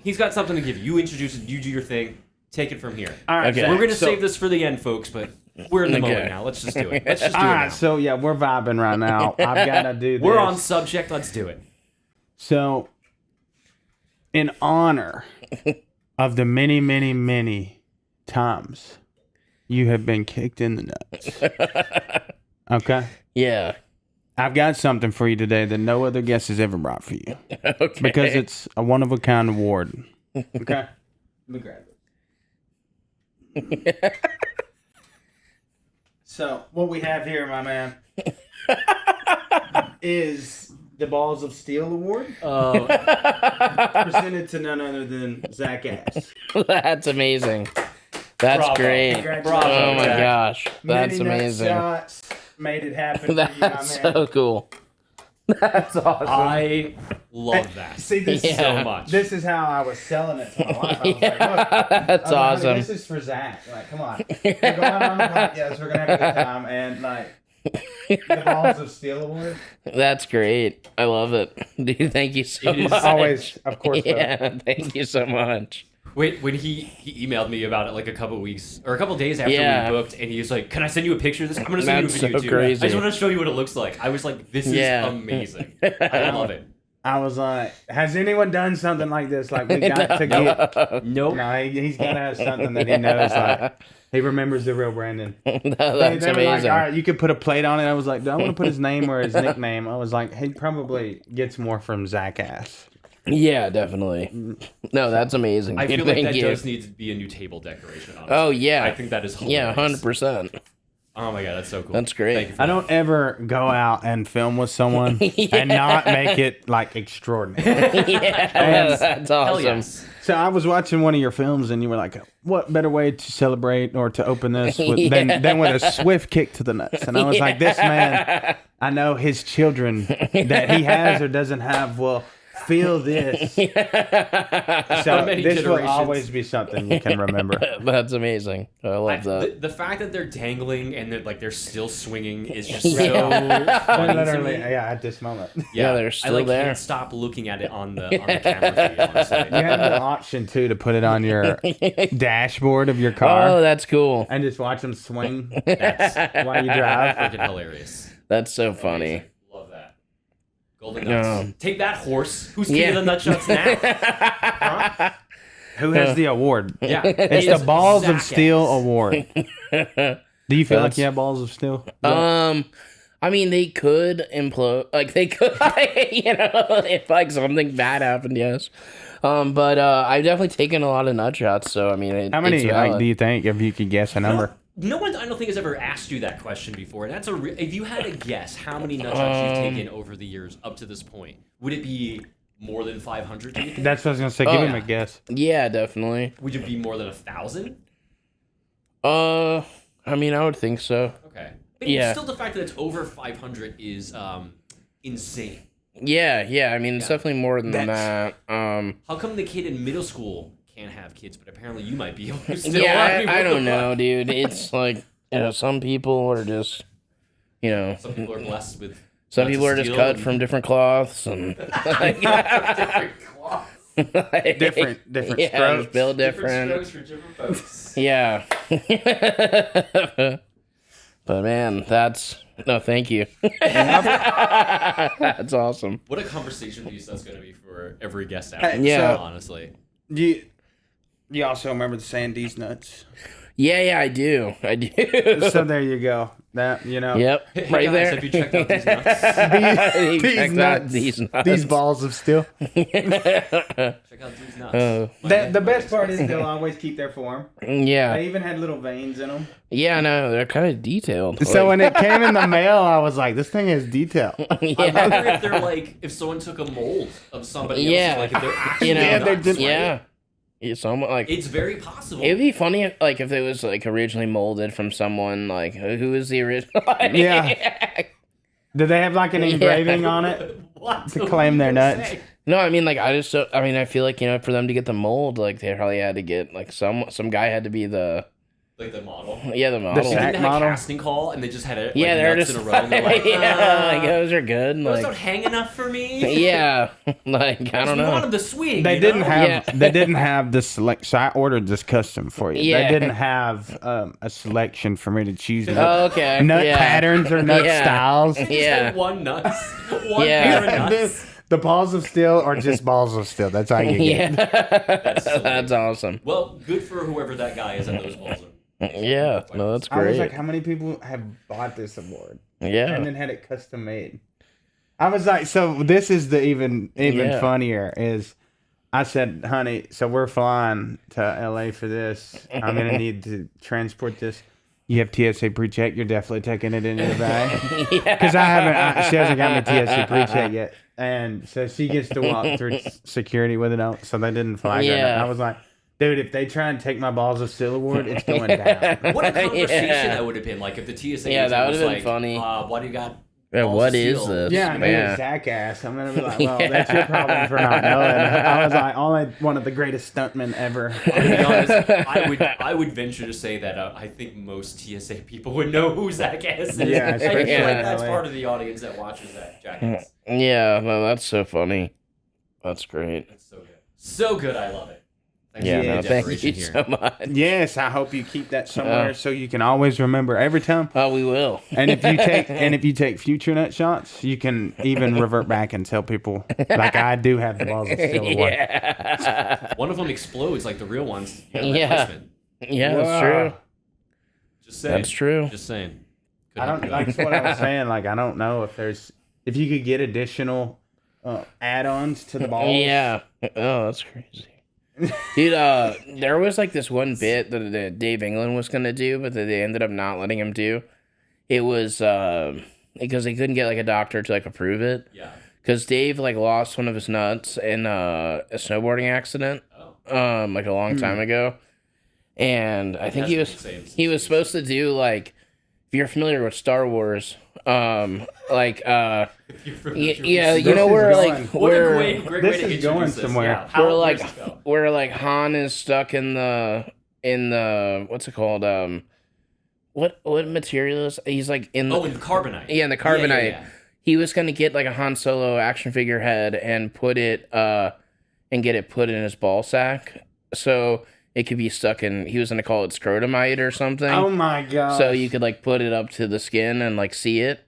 he's got something to give you. You introduce it, you do your thing. Take it from here. All right, Okay. Zach, We're going to so- save this for the end, folks, but we're in the moment now. Let's just do it. Let's just do All it right, now. so yeah, we're vibing right now. I've got to do this. We're on subject. Let's do it. So, in honor of the many, many, many times you have been kicked in the nuts, okay? Yeah. I've got something for you today that no other guest has ever brought for you Okay. because it's a one-of-a-kind award. Okay? Let me grab it. So, what we have here, my man, is the Balls of Steel Award, presented to none other than Zackass. That's amazing. That's Bravo. great. Congratulations, Oh my Zach. gosh. That's Many nut amazing. shots made it happen for you, my man. That's so cool. That's awesome. I love that See, this is so much. This is how I was selling it to my wife. I was like, look, That's I was like, honey, awesome. this is for Zach. Like, come on. We're going on the podcast. We're going to have a good time. And, like, the Balls of Steel Award. That's great. I love it. Dude, thank you so It is much. Always, of course. Yeah, thank you so much. Wait, when he emailed me about it like a couple days after Yeah. we booked, and he was like, "Can I send you a picture of this? I'm gonna send That's you a video so too. crazy. I just want to show you what it looks like." I was like, "This is Yeah. amazing. I love it." I was like, has anyone done something like this? Like, we got to get. Nope. No, he's got to have something that he knows. Like, he remembers the real Brandon. That's They were like, amazing. all right, you could put a plate on it. I was like, do I want to put his name or his nickname? I was like, he probably gets more from Zackass. Yeah, definitely. No, that's amazing. I feel like Thank that you. does need to be a new table decoration. Honestly. Oh, yeah. I think that is Yeah, hilarious. 100%. Oh my god, that's so cool. That's great. Thank you for I don't ever go out and film with someone and not make it like extraordinary. Yeah, that's Hell awesome. yes. So I was watching one of your films and you were like, what better way to celebrate or to open this than with a swift kick to the nuts? And I was like, this man, I know his children that he has or doesn't have will Feel this. So many this will generations. always be something you can remember. That's amazing. I love that. The fact that they're dangling and they're still swinging is just Yeah. so funny to Literally, me. yeah, at this moment. Yeah, they're still I there. can't stop looking at it on the camera feed, honestly. You have the option too to put it on your dashboard of your car Oh, that's cool. and just watch them swing That's while you drive. freaking hilarious. That's so funny. Love that. Golden nuts. Take that, horse. Who's king Yeah. of the nut shots now? Huh? Who has the award? Yeah. It's the Balls of Steel award. Do you feel like you have balls of steel? I mean, they could implode. Like, they could, you know, if, like, something bad happened, yes. But I've definitely taken a lot of nut shots, so, I mean, How many it's valid. do you think, if you could guess a number? No one, I don't think, has ever asked you that question before. And that's if you had to guess how many nut shots you've taken over the years up to this point, would it be more than 500? Do you think? That's what I was going to say. Give him a guess. Yeah, definitely. Would it be more than 1,000? I mean, I would think so. Okay. But Yeah. still, the fact that it's over 500 is insane. Yeah, I mean, it's definitely more than that. How come the kid in middle school can't have kids, but apparently you might be able to still? Yeah, I don't know, dude. It's like, you know, some people are just, you know, Some people are blessed with. some nuts people of are just steel cut and- from different cloths and different cloths. Different yeah, strokes. just build Different different. strokes for different folks. Yeah. But man, thank you. That's awesome. What a conversation piece that's going to be for every guest out. Yeah. Honestly. Do you also remember the saying, "These nuts"? Yeah, I do. So there you go. That, you know. Yep. Hey, Right guys, there. have you checked out these nuts? He These checked out nuts. these nuts. These balls of steel. Check out these nuts. The best part is they'll always keep their form. Yeah. They even had little veins in them. Yeah, no, they're kind of detailed. So when it came in the mail, I was like, "This thing has detail." I wonder if they're like, if someone took a mold of somebody Yeah. else, like if they're actually You know, Yeah, they're nuts, just- right? yeah. It's almost like It's very possible. it'd be funny if, like, if it was like originally molded from someone like who is the original? Yeah. Did they have like an engraving on it? What? To claim their nuts. No, I mean, like, I feel like, you know, for them to get the mold, like, they probably had to get like some guy had to be the Like the model. model. The You think sack they had model? a casting call and they just had it like, Yeah, they're nuts just in a row and they're like, like those are good. those Like, don't hang enough for me. yeah, like I don't We know. wanted the swing. They you didn't know? have. Yeah. They didn't have the select. So I ordered this custom for you. Yeah. They didn't have a selection for me to choose. Oh, okay. Nut yeah. patterns or nut Yeah. styles. They just Yeah. had one nuts. One Yeah. pair of nuts. The balls of steel or just balls of steel. That's how you get. Yeah, so that's awesome. Well, good for whoever that guy is at those balls. Yeah, no, that's I was great. like, how many people have bought this award Yeah, and then had it custom made? I was like, so this is the even Yeah. funnier is. I said, honey, so we're flying to LA for this. I'm gonna need to transport this. You have TSA pre-check. You're definitely taking it in your bag because she hasn't got me TSA pre-check yet, and so she gets to walk through security with it on. So they didn't flag her. Yeah. I was like, dude, if they try and take my balls of steel award, it's going down. What a conversation Yeah. that would have been like if the TSA Yeah, agent that was would've been like, funny. Why do you got Yeah, balls what of is steel? this? Yeah, and Yeah. Zackass. I'm gonna be like, well, that's your problem for not knowing. I was like, only one of the greatest stuntmen ever. To be honest, I would venture to say that I think most TSA people would know who Zackass is. Yeah, I feel especially like in that's LA. part of the audience that watches that Jackass. Yeah, no, that's so funny. That's great. That's so good. So good, I love it. Thanks Yeah, for no, the thank decoration you here. so much. Yes, I hope you keep that somewhere so you can always remember every time. Oh, we will. And if you take future nut shots, you can even revert back and tell people like I do have the balls of steel award. Yeah, One of them explodes like the real ones. You got a Yeah. replacement. yeah, that's Wow. true. Just saying. That's true. Just saying. I don't. That's what I was saying. Like I don't know if you could get additional add-ons to the balls. Yeah. Oh, that's crazy. Dude, there was like this one bit that Dave England was gonna do, but that they ended up not letting him do. It was because they couldn't get like a doctor to like approve it. Yeah. Because Dave like lost one of his nuts in a snowboarding accident, Oh. like a long time ago, and I think That's insane. he was supposed to do like, if you're familiar with Star Wars, Like If you're from yeah, you This know is where going- like What a where great This way to is going introduce this. somewhere. Yeah. How, where like where's this go? where like Han is stuck in the what's it called? What material is he's like in the Oh, in carbonite. yeah, in the carbonite. Yeah. He was gonna get like a Han Solo action figure head and put it and get it put in his ball sack. So it could be stuck in he was gonna call it scrotumite or something. Oh my god! So you could like put it up to the skin and like see it.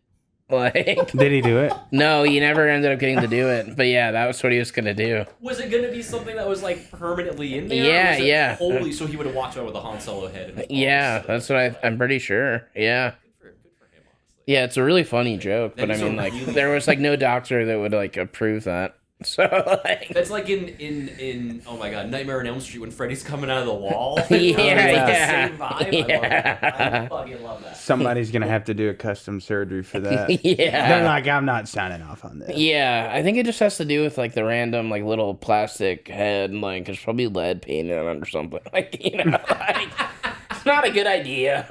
Like did he do it? no, he never ended up getting to do it. But yeah, that was what he was gonna do. Was it going to be something that was like permanently in there? Yeah, or was it yeah. Holy, so he would have walked around with a Han Solo head. In his Yeah, arms. that's what I'm pretty sure. Yeah. Good for him, honestly. Yeah, it's a really funny joke, That but I is a mean like really- there was like no doctor that would like approve that. So like That's like in oh my god, Nightmare on Elm Street when Freddy's coming out of the wall. Yeah, It's like yeah. the same vibe. Yeah. I fucking love that. Somebody's gonna have to do a custom surgery for that. yeah. They're like, I'm not signing off on this. Yeah, I think it just has to do with like the random like little plastic head, like there's probably lead painted on it or something. Like like it's not a good idea,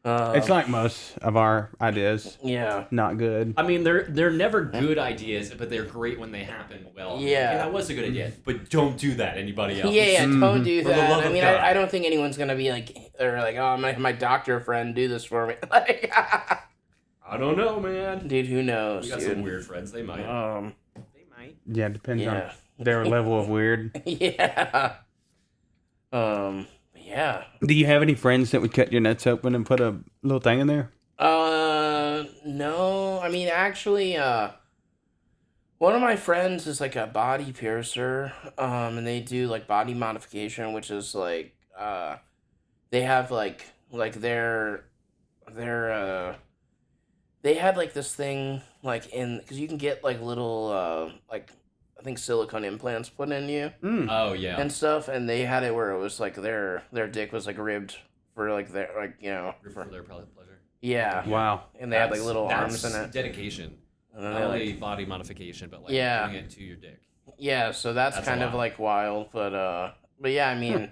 It's like most of our ideas. Yeah, Not good. I mean, they're never good ideas, but they're great when they happen well. Yeah. That was a good idea, but don't do that. Anybody else? yeah, don't do For the that. love I of mean, God. I don't think anyone's gonna be like, or like, oh, my doctor friend do this for me. Like, I don't know, man. dude, who knows? We got dude. some weird friends. They might. They might. Yeah, depends Yeah. on their level of weird. Yeah. Yeah. Do you have any friends that would cut your nuts open and put a little thing in there? No. I mean, actually, one of my friends is like a body piercer, and they do like body modification, which is like, they have like their, they had like this thing like because you can get like little, like, I think silicone implants put in you Oh yeah. and stuff, and they had it where it was like their dick was like ribbed for like their like for their pleasure. yeah, Wow. and they had like little arms that's in it. Dedication. And then Not they, only like, body modification, but like Yeah. doing it to your dick. yeah, so that's That's kind a of lot. like wild, but yeah, I mean,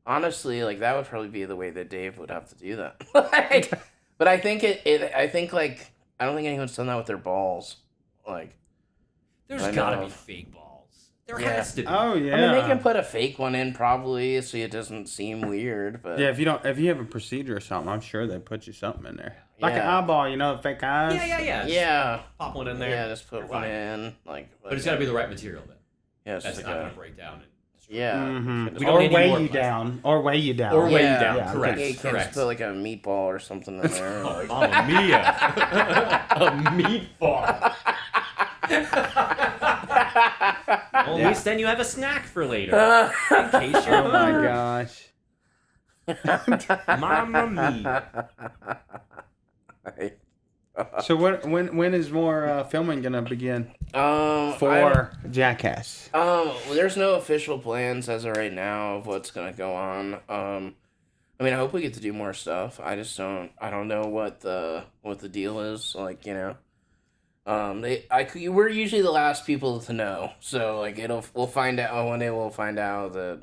honestly, like that would probably be the way that Dave would have to do that. Like, but I think I think like I don't think anyone's done that with their balls. Like, There's I gotta know. be fake balls. There Yeah. has to be. Oh yeah. I mean, they can put a fake one in probably so it doesn't seem weird, but Yeah, if you have a procedure or something, I'm sure they put you something in there. Like an Yeah. eyeball, fake eyes. Yeah. Just yeah, pop one in there. yeah, just put You're one fine. in, like, But it's gotta be the right material then. yeah, it's That's just not like gonna a, break down. And yeah. Mhm. We don't Or need any weigh more you plastic. down. Or weigh you down. Or weigh you Yeah. down. Yeah, Correct. Yeah, you can't Correct. just put like a meatball or something in there. Oh, Like, Mamma Mia! A meatball. Well, at least then you have a snack for later. In case you're Oh my hungry. gosh. Mamma Mia. So when is more filming gonna begin I- for Jackass? well, there's no official plans as of right now of what's gonna go on. I mean, I hope we get to do more stuff. I just don't. I don't know what the deal is. Like, we're usually the last people to know. So like, we'll find out one day. We'll find out that,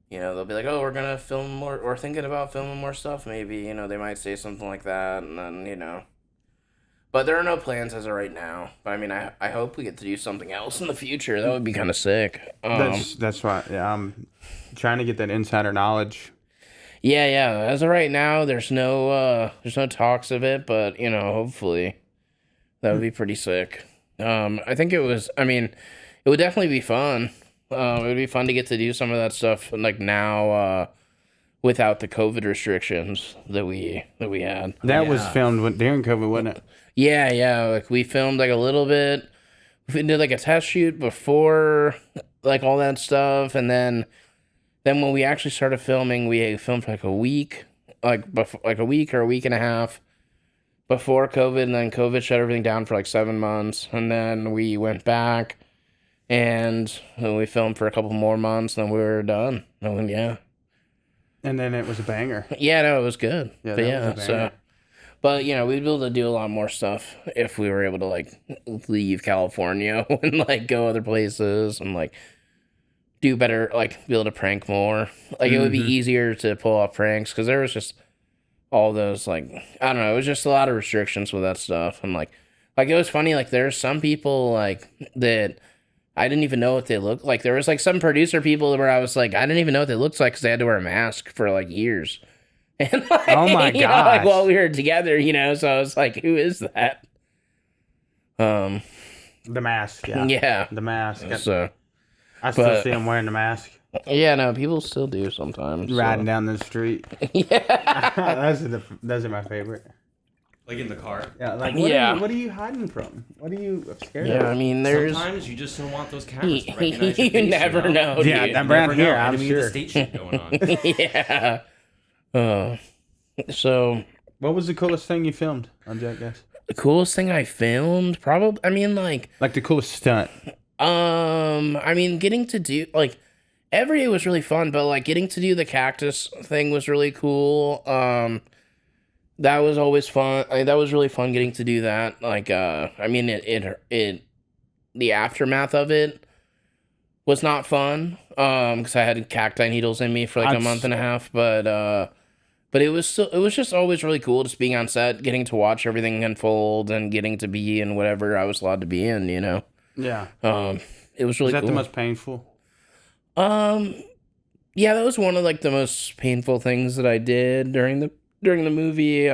they'll be like, oh, we're gonna film more, or thinking about filming more stuff. Maybe they might say something like that, and then. But there are no plans as of right now. But I mean, I hope we get to do something else in the future. That would be kind of sick. That's right. Yeah, I'm trying to get that insider knowledge. Yeah. As of right now, there's no talks of it, but hopefully that would be pretty sick. I think it was. I mean, it would definitely be fun. It would be fun to get to do some of that stuff like now, without the COVID restrictions that we had. That was Yeah. filmed during COVID, wasn't it? Yeah. Like we filmed like a little bit. We did like a test shoot before, like all that stuff, and then when we actually started filming, we filmed for like a week, like a week or a week and a half before COVID, and then COVID shut everything down for like 7 months, and then we went back, and then we filmed for a couple more months, and then we were done. And yeah, And then it was a banger. yeah, no, it was good. Yeah, But that yeah, was a so. banger. But, we'd be able to do a lot more stuff if we were able to, like, leave California and, like, go other places and, like, do better, like, be able to prank more. Like, it would be easier to pull off pranks because there was just all those, like, I don't know, it was just a lot of restrictions with that stuff. And like it was funny, like there's some people like that I didn't even know what they looked like. There was like some producer people where I was like, I didn't even know what they looked like because they had to wear a mask for like years. And like, Oh my you know, like gosh. while we were together, you know, so I was like, who is that? The mask, yeah. Yeah. The mask. So, I still see him wearing the mask. yeah, no, people still do sometimes. Riding down the street. Yeah. those are my favorite. Like in the car. Yeah, like what are you hiding from? What are you scared of? Yeah, I mean, there's... Sometimes you just don't want those cameras to recognize your You face, never know, Yeah, dude. I'm around here, I'm Enemy of the sure. state shit going on. Yeah. So... What was the coolest thing you filmed on Jackass? The coolest thing I filmed? Probably... I mean, like the coolest stunt. I mean, getting to do... Like, every day was really fun, but, like, getting to do the cactus thing was really cool. That was always fun. I mean, that was really fun getting to do that. Like, I mean, the aftermath of it was not fun. Because I had cacti needles in me for like a month and a half. But it was just always really cool just being on set, getting to watch everything unfold and getting to be in whatever I was allowed to be in, you know? Yeah. It was really Was that cool. the most painful? Yeah, that was one of like the most painful things that I did during the movie.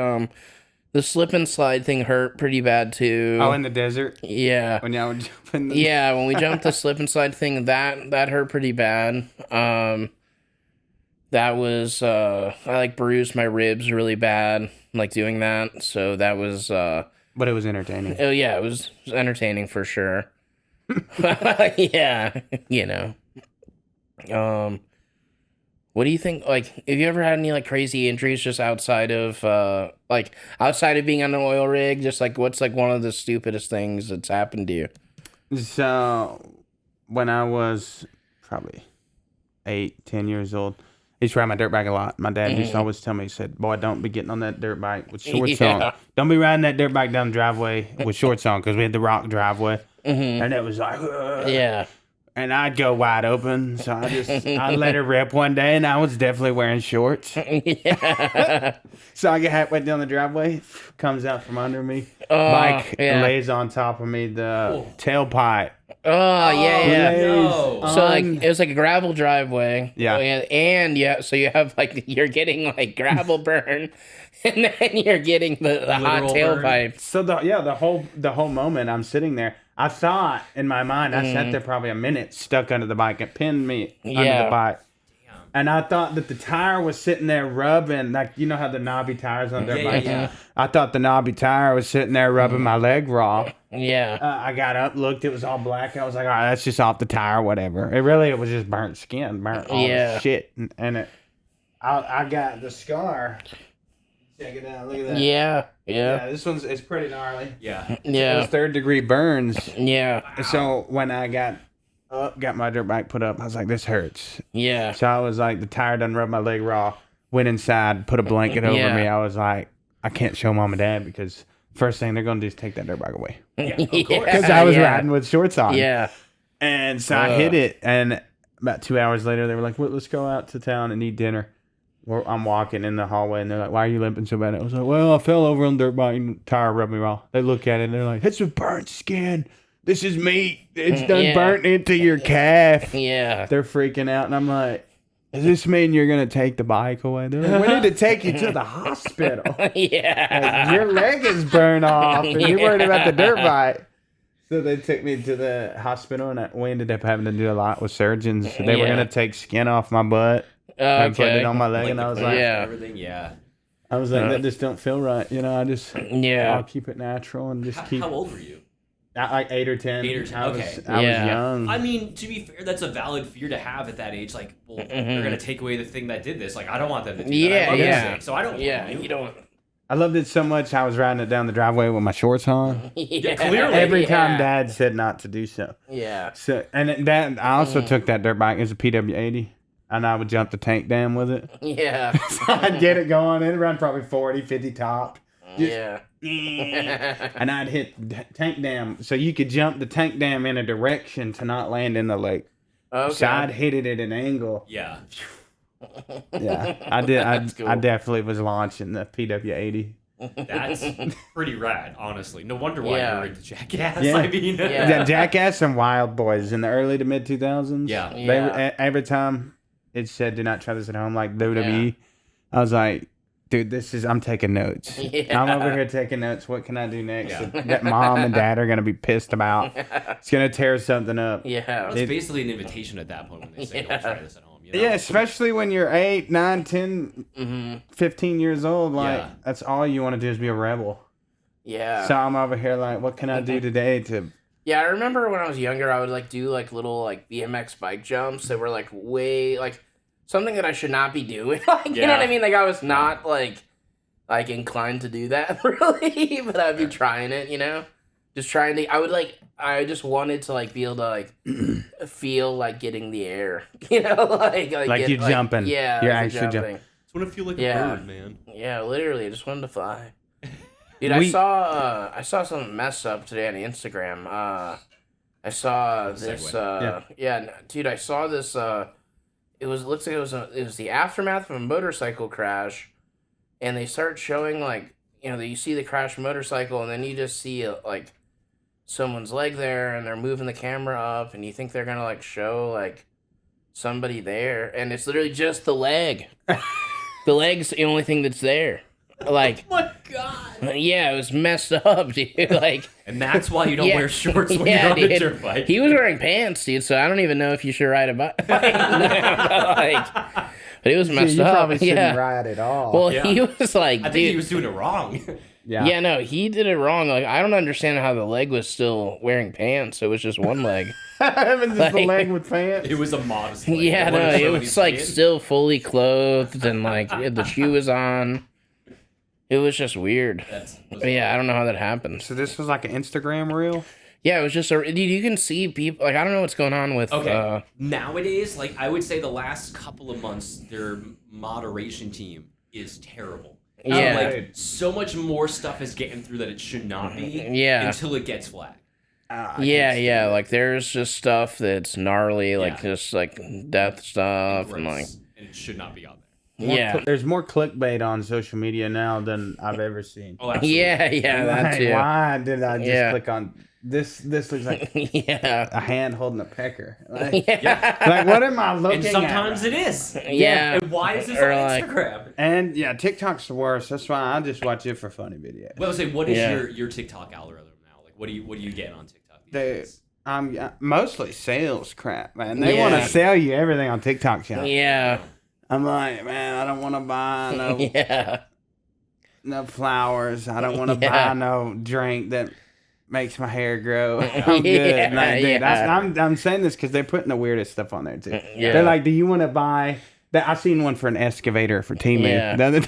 The slip and slide thing hurt pretty bad too. Oh, in the desert? Yeah. When y'all were jumping? Yeah, when we jumped the slip and slide thing, that hurt pretty bad. That was I like bruised my ribs really bad like doing that. So that was But it was entertaining. oh yeah, it was entertaining for sure. Yeah, you know. What do you think? Like, have you ever had any like crazy injuries just outside of outside of being on an oil rig? Just like what's like one of the stupidest things that's happened to you? So, when I was probably 8-10 years old, I used to ride my dirt bike a lot. My dad used to always tell me, he said, "Boy, don't be getting on that dirt bike with shorts on. Don't be riding that dirt bike down the driveway with shorts on," because we had the rock driveway, and it was like, ugh. Yeah. And I'd go wide open, so I let her rip one day, and I was definitely wearing shorts. Yeah. So I get halfway down the driveway, comes out from under me, bike lays on top of me, the tailpipe. Oh yeah. No. So like it was like a gravel driveway. Yeah. And yeah, so you have like you're getting like gravel burn, and then you're getting the hot Literal tailpipe. So the whole moment I'm sitting there, I thought in my mind, I sat there probably a minute stuck under the bike. It pinned me under the bike. And I thought that the tire was sitting there rubbing, like, you know how the knobby tires on their bike? Yeah. I thought the knobby tire was sitting there rubbing my leg raw. Yeah. I got up, looked, it was all black. I was like, all right, that's just off the tire, whatever. It was just burnt skin, burnt all the shit. And I got the scar. Check it out, look at that. Yeah. This it's pretty gnarly. Yeah. It was 3rd-degree burns. Yeah. So when I got my dirt bike put up, I was like, this hurts. Yeah. So I was like, the tire done rubbed my leg raw. Went inside, put a blanket over me. I was like, I can't show mom and dad because first thing they're going to do is take that dirt bike away. Yeah, of course. Because I was riding with shorts on. Yeah. And so I hit it. And about 2 hours later, they were like, well, let's go out to town and eat dinner. I'm walking in the hallway, and they're like, why are you limping so bad? I was like, well, I fell over on the dirt bike and tire rubbed me raw. They look at it, and they're like, it's a burnt skin. This is meat. It's done burnt into your calf. Yeah. They're freaking out, and I'm like, does this mean you're going to take the bike away? They're like, we need to take you to the hospital. Yeah. Like, your leg is burned off, and you're worried about the dirt bike. So they took me to the hospital, and we ended up having to do a lot with surgeons. So they were going to take skin off my butt and put it on my leg, and I was like, everything, I was like, that just don't feel right. You know, I'll keep it natural and just keep. How old were you? Like 8 or 10. 8 or 10. I was Yeah. young. I mean, to be fair, that's a valid fear to have at that age. Like, well, they're gonna take away the thing that did this. Like, I don't want them to do that. I love music, so I don't. You don't. I loved it so much. I was riding it down the driveway with my shorts on. Yeah, clearly. Every time Dad said not to do so. Yeah. So I also took that dirt bike as a PW80, and I would jump the tank dam with it. Yeah. So I'd get it going. It'd run probably 40, 50 top. Yeah. And I'd hit the tank dam, so you could jump the tank dam in a direction to not land in the lake. Okay. So I'd hit it at an angle. Yeah. Yeah, I did. That's cool. I definitely was launching the PW80. That's pretty rad, honestly. No wonder why Yeah. you're into Jackass. Yeah. I mean, Yeah. Jackass and Wild Boys in the early to mid 2000s. Yeah. They Yeah. every time it said "Do not try this at home," like WWE, I was like, dude, I'm taking notes. Yeah. I'm over here taking notes. What can I do next? Yeah. That mom and dad are gonna be pissed about. It's gonna tear something up. Yeah. It's basically an invitation at that point when they say, "Don't try this at home." You know? Yeah, especially when you're 8, 9, 10, 15 years old. Like, Yeah. that's all you want to do is be a rebel. Yeah. So I'm over here like, what can I do today to... Yeah, I remember when I was younger, I would like do like little like BMX bike jumps that were like way like something that I should not be doing. Like, you know what I mean? Like I was not like inclined to do that really, but I'd be trying it, you know? Just trying to I just wanted to like be able to like feel like getting the air, you know, like Like you're jumping. Yeah, You're like actually jumping. Just want to feel like Yeah. a bird, man. Yeah, literally, I just wanted to fly. Dude, We- I saw something mess up today on Instagram. I saw this. Dude, I saw this. It looks like it was the aftermath of a motorcycle crash, and they start showing like you see the crashed motorcycle, and then you just see like someone's leg there, and they're moving the camera up, and you think they're gonna like show like somebody there, and it's literally just the leg. The leg's the only thing that's there. Like, Oh my god! yeah, it was messed up, dude. Like, And that's why you don't Yeah. wear shorts when Yeah, you're on a dude. dirt bike. he was wearing pants, dude. So I don't even know if you should ride a bike. But it was messed you up. probably shouldn't Yeah. ride at all. Well, Yeah. he was like, I think dude. he was doing it wrong. Yeah, no, he did it wrong. Like, I don't understand how the leg was still wearing pants. It was just one leg. Having just the Like- leg with pants. It was a modest. Leg. Yeah, They wanted no, to it show was his like skin. still fully clothed and like the shoe was on. It was just weird. That's But yeah, I don't know how that happened. So this was like an Instagram reel? Yeah, it was just dude. You can see people like I don't know what's going on with. Okay. Nowadays, like I would say, the last couple of months, their moderation team is terrible. Yeah. Like so much more stuff is getting through that it should not be. Yeah. Until it gets flagged. Yeah. Like there's just stuff that's gnarly, like Yeah. just like death stuff and like Gross. And it should not be on there. yeah, There's more clickbait on social media now than I've ever seen. Oh, absolutely. yeah, that Like, too. why did I just Yeah. click on this? This looks like Yeah, a hand holding a pecker. Like, yeah, like, what am I looking And at? sometimes it is. yeah. And why is this Or on like- Instagram? And yeah, TikTok's the worst. That's why I just watch it for funny videos. Well, I would say, what is Yeah. your TikTok algorithm now? Like, what do you get on TikTok? these They, days? I'm mostly sales crap, man. They want Yeah. to sell you everything on TikTok shop. Yeah, I'm like, man, I don't want to buy no yeah, no flowers. I don't want to Yeah. buy no drink that makes my hair grow. I'm Yeah, good. Like, dude, yeah. I'm saying this because they're putting the weirdest stuff on there too. Yeah. They're like, do you want to buy that? I seen one for an excavator for Timu. Yeah. The other day.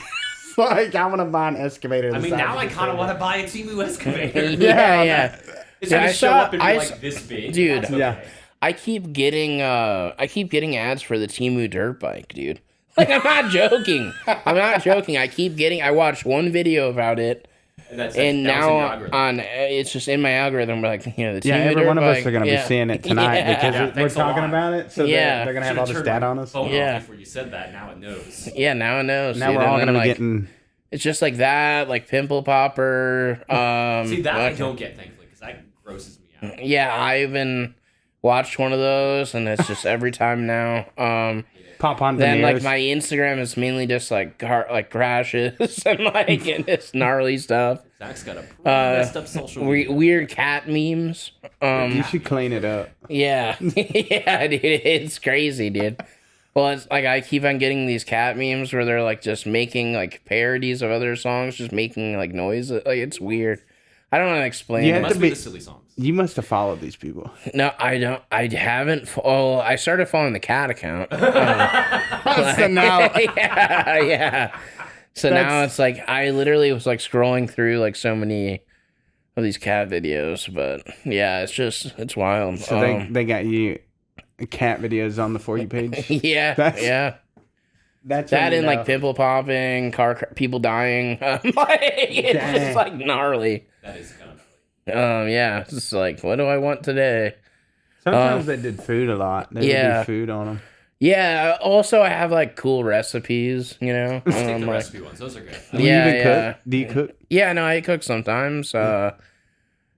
It's like, I want to buy an excavator. I mean, now I kind of want to buy a Timu excavator. yeah. It's Yeah, gonna I show saw- up and be I like s- this big. Dude. That's okay. Yeah. I keep getting ads for the Timu dirt bike, dude. Like I'm not joking. I keep getting. I watched one video about it, And, that's, and that was in now your algorithm. on it's just in my algorithm. Like the Timu Yeah, every dirt one of us bike. are going to be Yeah. seeing it tonight Yeah. because Yeah, we're thanks a talking lot. about it. So Yeah. they're going to have all the Should've stat turned on my us. phone off Yeah. Before you said that, now it knows. Yeah, now it knows. Now dude. we're all And going to then, be like, getting. It's just like that, like pimple popper. See, that I like- don't get, thankfully, because that grosses me out. Yeah, I even watched one of those, and it's just every time now. Pop on Then like veneers. my Instagram is mainly just like crashes and like and just gnarly stuff. Zach's got a pretty messed up social media. Weird cat memes. You should clean it up. Yeah, yeah, dude, it's crazy, dude. Well, it's like I keep on getting these cat memes where they're like just making like parodies of other songs, just making like noise. Like it's weird. I don't know how to explain Yeah. it. It must to be be- the silly songs. You must have followed these people. No, I don't. I haven't. Oh, I started following the cat account. So now, yeah. So now That's- it's like I literally was like scrolling through like so many of these cat videos, but yeah, it's wild. so they got you cat videos on the For You page. yeah, That's- yeah. That's That when you and like know. pimple popping, people dying. Like, it's Dang. just like gnarly. That is kind of Yeah, it's just like what do I want today? Sometimes they did food a lot. They would yeah. do food on them. Yeah. Also, I have like cool recipes, you know. Just take the Like, recipe ones. Those are good. Do you even cook? Do you cook? Yeah, no, I cook sometimes.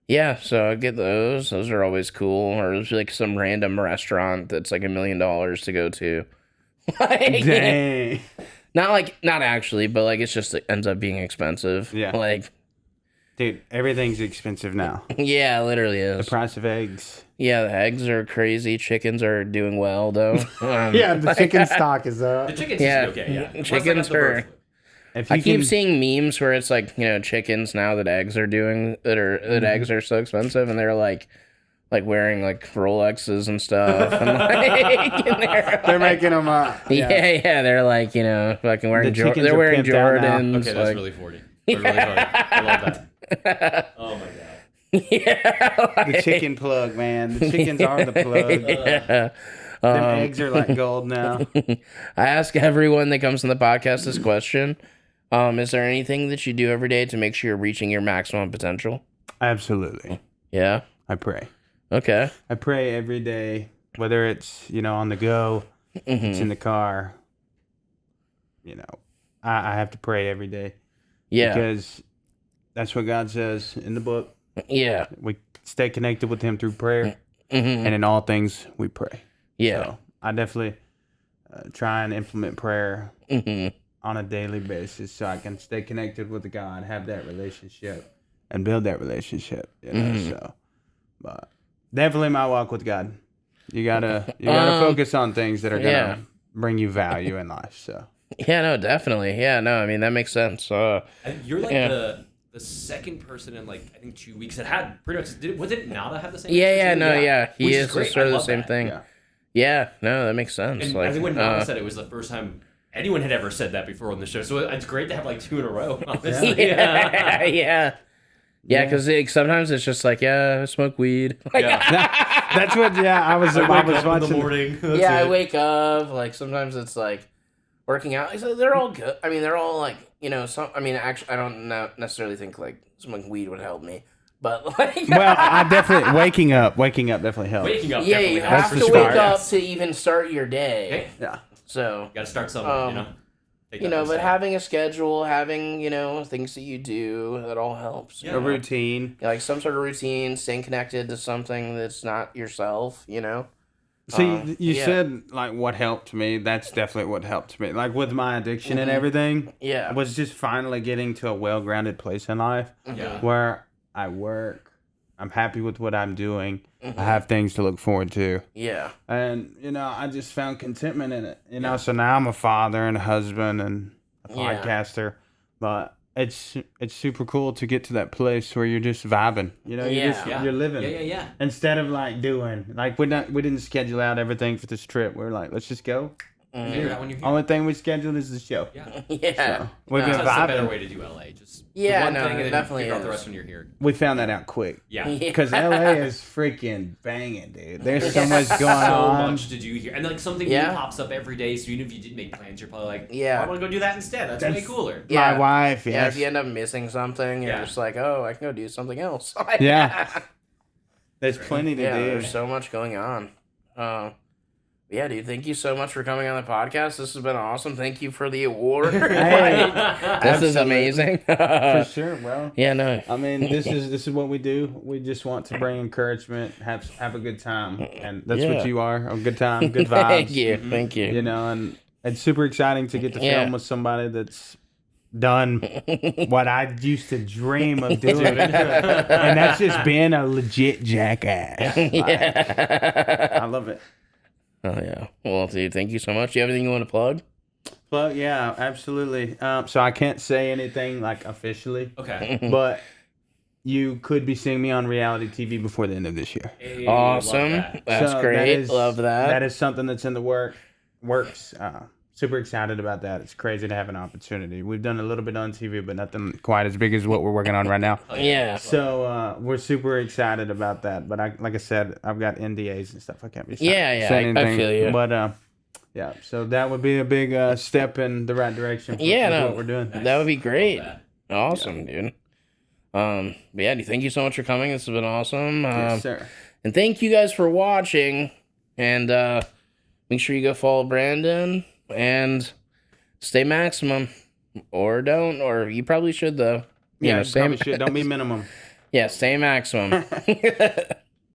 Yeah, so I get those. Those are always cool. Or there's like some random restaurant that's like $1 million to go to. Like, Dang. not actually, but like it's just it ends up being expensive. Yeah. Like, Dude, everything's expensive now. yeah, it literally The is. price of eggs. Yeah, the eggs are crazy. Chickens are doing well though. Yeah, the chicken stock is up. The chicken's Yeah, okay. Yeah, Plus, chickens I got the bird are- flu. If I you keep can- seeing memes where it's like, you know, chickens now that eggs are doing that eggs are so expensive, and they're like wearing like Rolexes and stuff, and like and they're making them up. yeah, they're like, you know, fucking wearing The chickens they're are wearing pimped out now. Jordans. Okay, that's like, really funny. That's really funny. I love that. Oh my god. yeah, The chicken plug, man. The chickens are the plug. yeah. Them eggs are like gold now. I ask everyone that comes on the podcast this question. Is there anything that you do every day to make sure you're reaching your maximum potential? Absolutely. Yeah. I pray. Okay. I pray every day, whether it's, on the go, it's in the car. I have to pray every day. Yeah. Because that's what God says in the book. Yeah. We stay connected with Him through prayer. Mm-hmm. And in all things, we pray. Yeah. So I definitely try and implement prayer Mm-hmm. on a daily basis so I can stay connected with God, have that relationship, and build that relationship. So, but definitely my walk with God. You gotta focus on things that are gonna bring you value in life. So. Yeah, no, definitely. Yeah, no, I mean that makes sense. You're like Yeah. the second person in like I think 2 weeks that had pretty much. Was it Nada have the same? Yeah, answer yeah, too? no, yeah. He Which is great. sort I of the love same that. thing. Yeah. Yeah, no, that makes sense. And like, I think when Nada said it was the first time anyone had ever said that before on the show, so it's great to have like 2 in a row. Honestly. yeah, yeah. Yeah, because sometimes it's just like, yeah, I smoke weed. Like, That's what. Yeah, I was watching in the morning. That's yeah, I it. wake up. Like sometimes it's like working out. So they're all good. I mean, they're all like, some. I mean, actually, I don't necessarily think like smoking weed would help me, but like, Well, I definitely waking up definitely helps. Waking up. yeah, definitely you helps have for to sure. wake up Yes. to even start your day. Okay. Yeah. So Got to start somewhere. Take that first but step. having a schedule, having things that you do, that all helps. Yeah. A routine. Like some sort of routine, staying connected to something that's not yourself. See, you yeah. said like what helped me. That's definitely what helped me. Like with my addiction and everything, Yeah. I was just finally getting to a well-grounded place in life Yeah. where I work. I'm happy with what I'm doing. Mm-hmm. I have things to look forward to. Yeah. And, I just found contentment in it. So now I'm a father and a husband and a Yeah. podcaster. But it's super cool to get to that place where you're just vibing. Yeah. You're living. Yeah. Instead of like doing we didn't schedule out everything for this trip. We're like, let's just go. Figure it out when you're here. Only thing we scheduled is the show. Yeah. Yeah. So we've That's been a better vibing. way to do LA. Just Yeah, the one no, thing and it then definitely figure out the is. rest when you're here. We found that out quick. Yeah. Because LA is freaking banging, dude. There's so much going So on. much to do here, and like something Yeah. new pops up every day. So even if you didn't make plans, you're probably like, Yeah. I want to go do that instead. That's way That's- cooler. Yeah. My wife, Yeah, yes. if you end up missing something, you're Yeah. just like, oh, I can go do something else. Yeah. There's plenty to Yeah, do. there's so much going on. Yeah, dude, thank you so much for coming on the podcast. This has been awesome. Thank you for the award. Hey, This is absolutely. amazing. For sure, bro. Yeah, no. I mean, this is what we do. We just want to bring encouragement, have a good time, and that's Yeah. what you are. A good time, good vibes. Thank you. Thank you. And it's super exciting to get to Yeah. film with somebody that's done what I used to dream of doing, and that's just being a legit jackass. Yeah. I love it. Oh, yeah. Well, dude, thank you so much. Do you have anything you want to plug? But yeah, absolutely. So I can't say anything like officially, Okay. but you could be seeing me on reality TV before the end of this year. Hey, Awesome. love that. That's So great. Love that. That is something that's in the works. Super excited about that. It's crazy to have an opportunity. We've done a little bit on TV, but nothing quite as big as what we're working on right now. Yeah. So we're super excited about that. But like I said, I've got NDAs and stuff. I can't be Yeah, saying I anything. feel you. But yeah, so that would be a big step in the right direction. For, Yeah, with no, what we're doing. That would be great. Love Awesome, dude. But yeah, dude, thank you so much for coming. This has been awesome. Yes, sir. And thank you guys for watching. And make sure you go follow Brandon and stay maximum, or don't, or you probably should though. Yeah, you probably should. Don't be minimum. Yeah, stay maximum.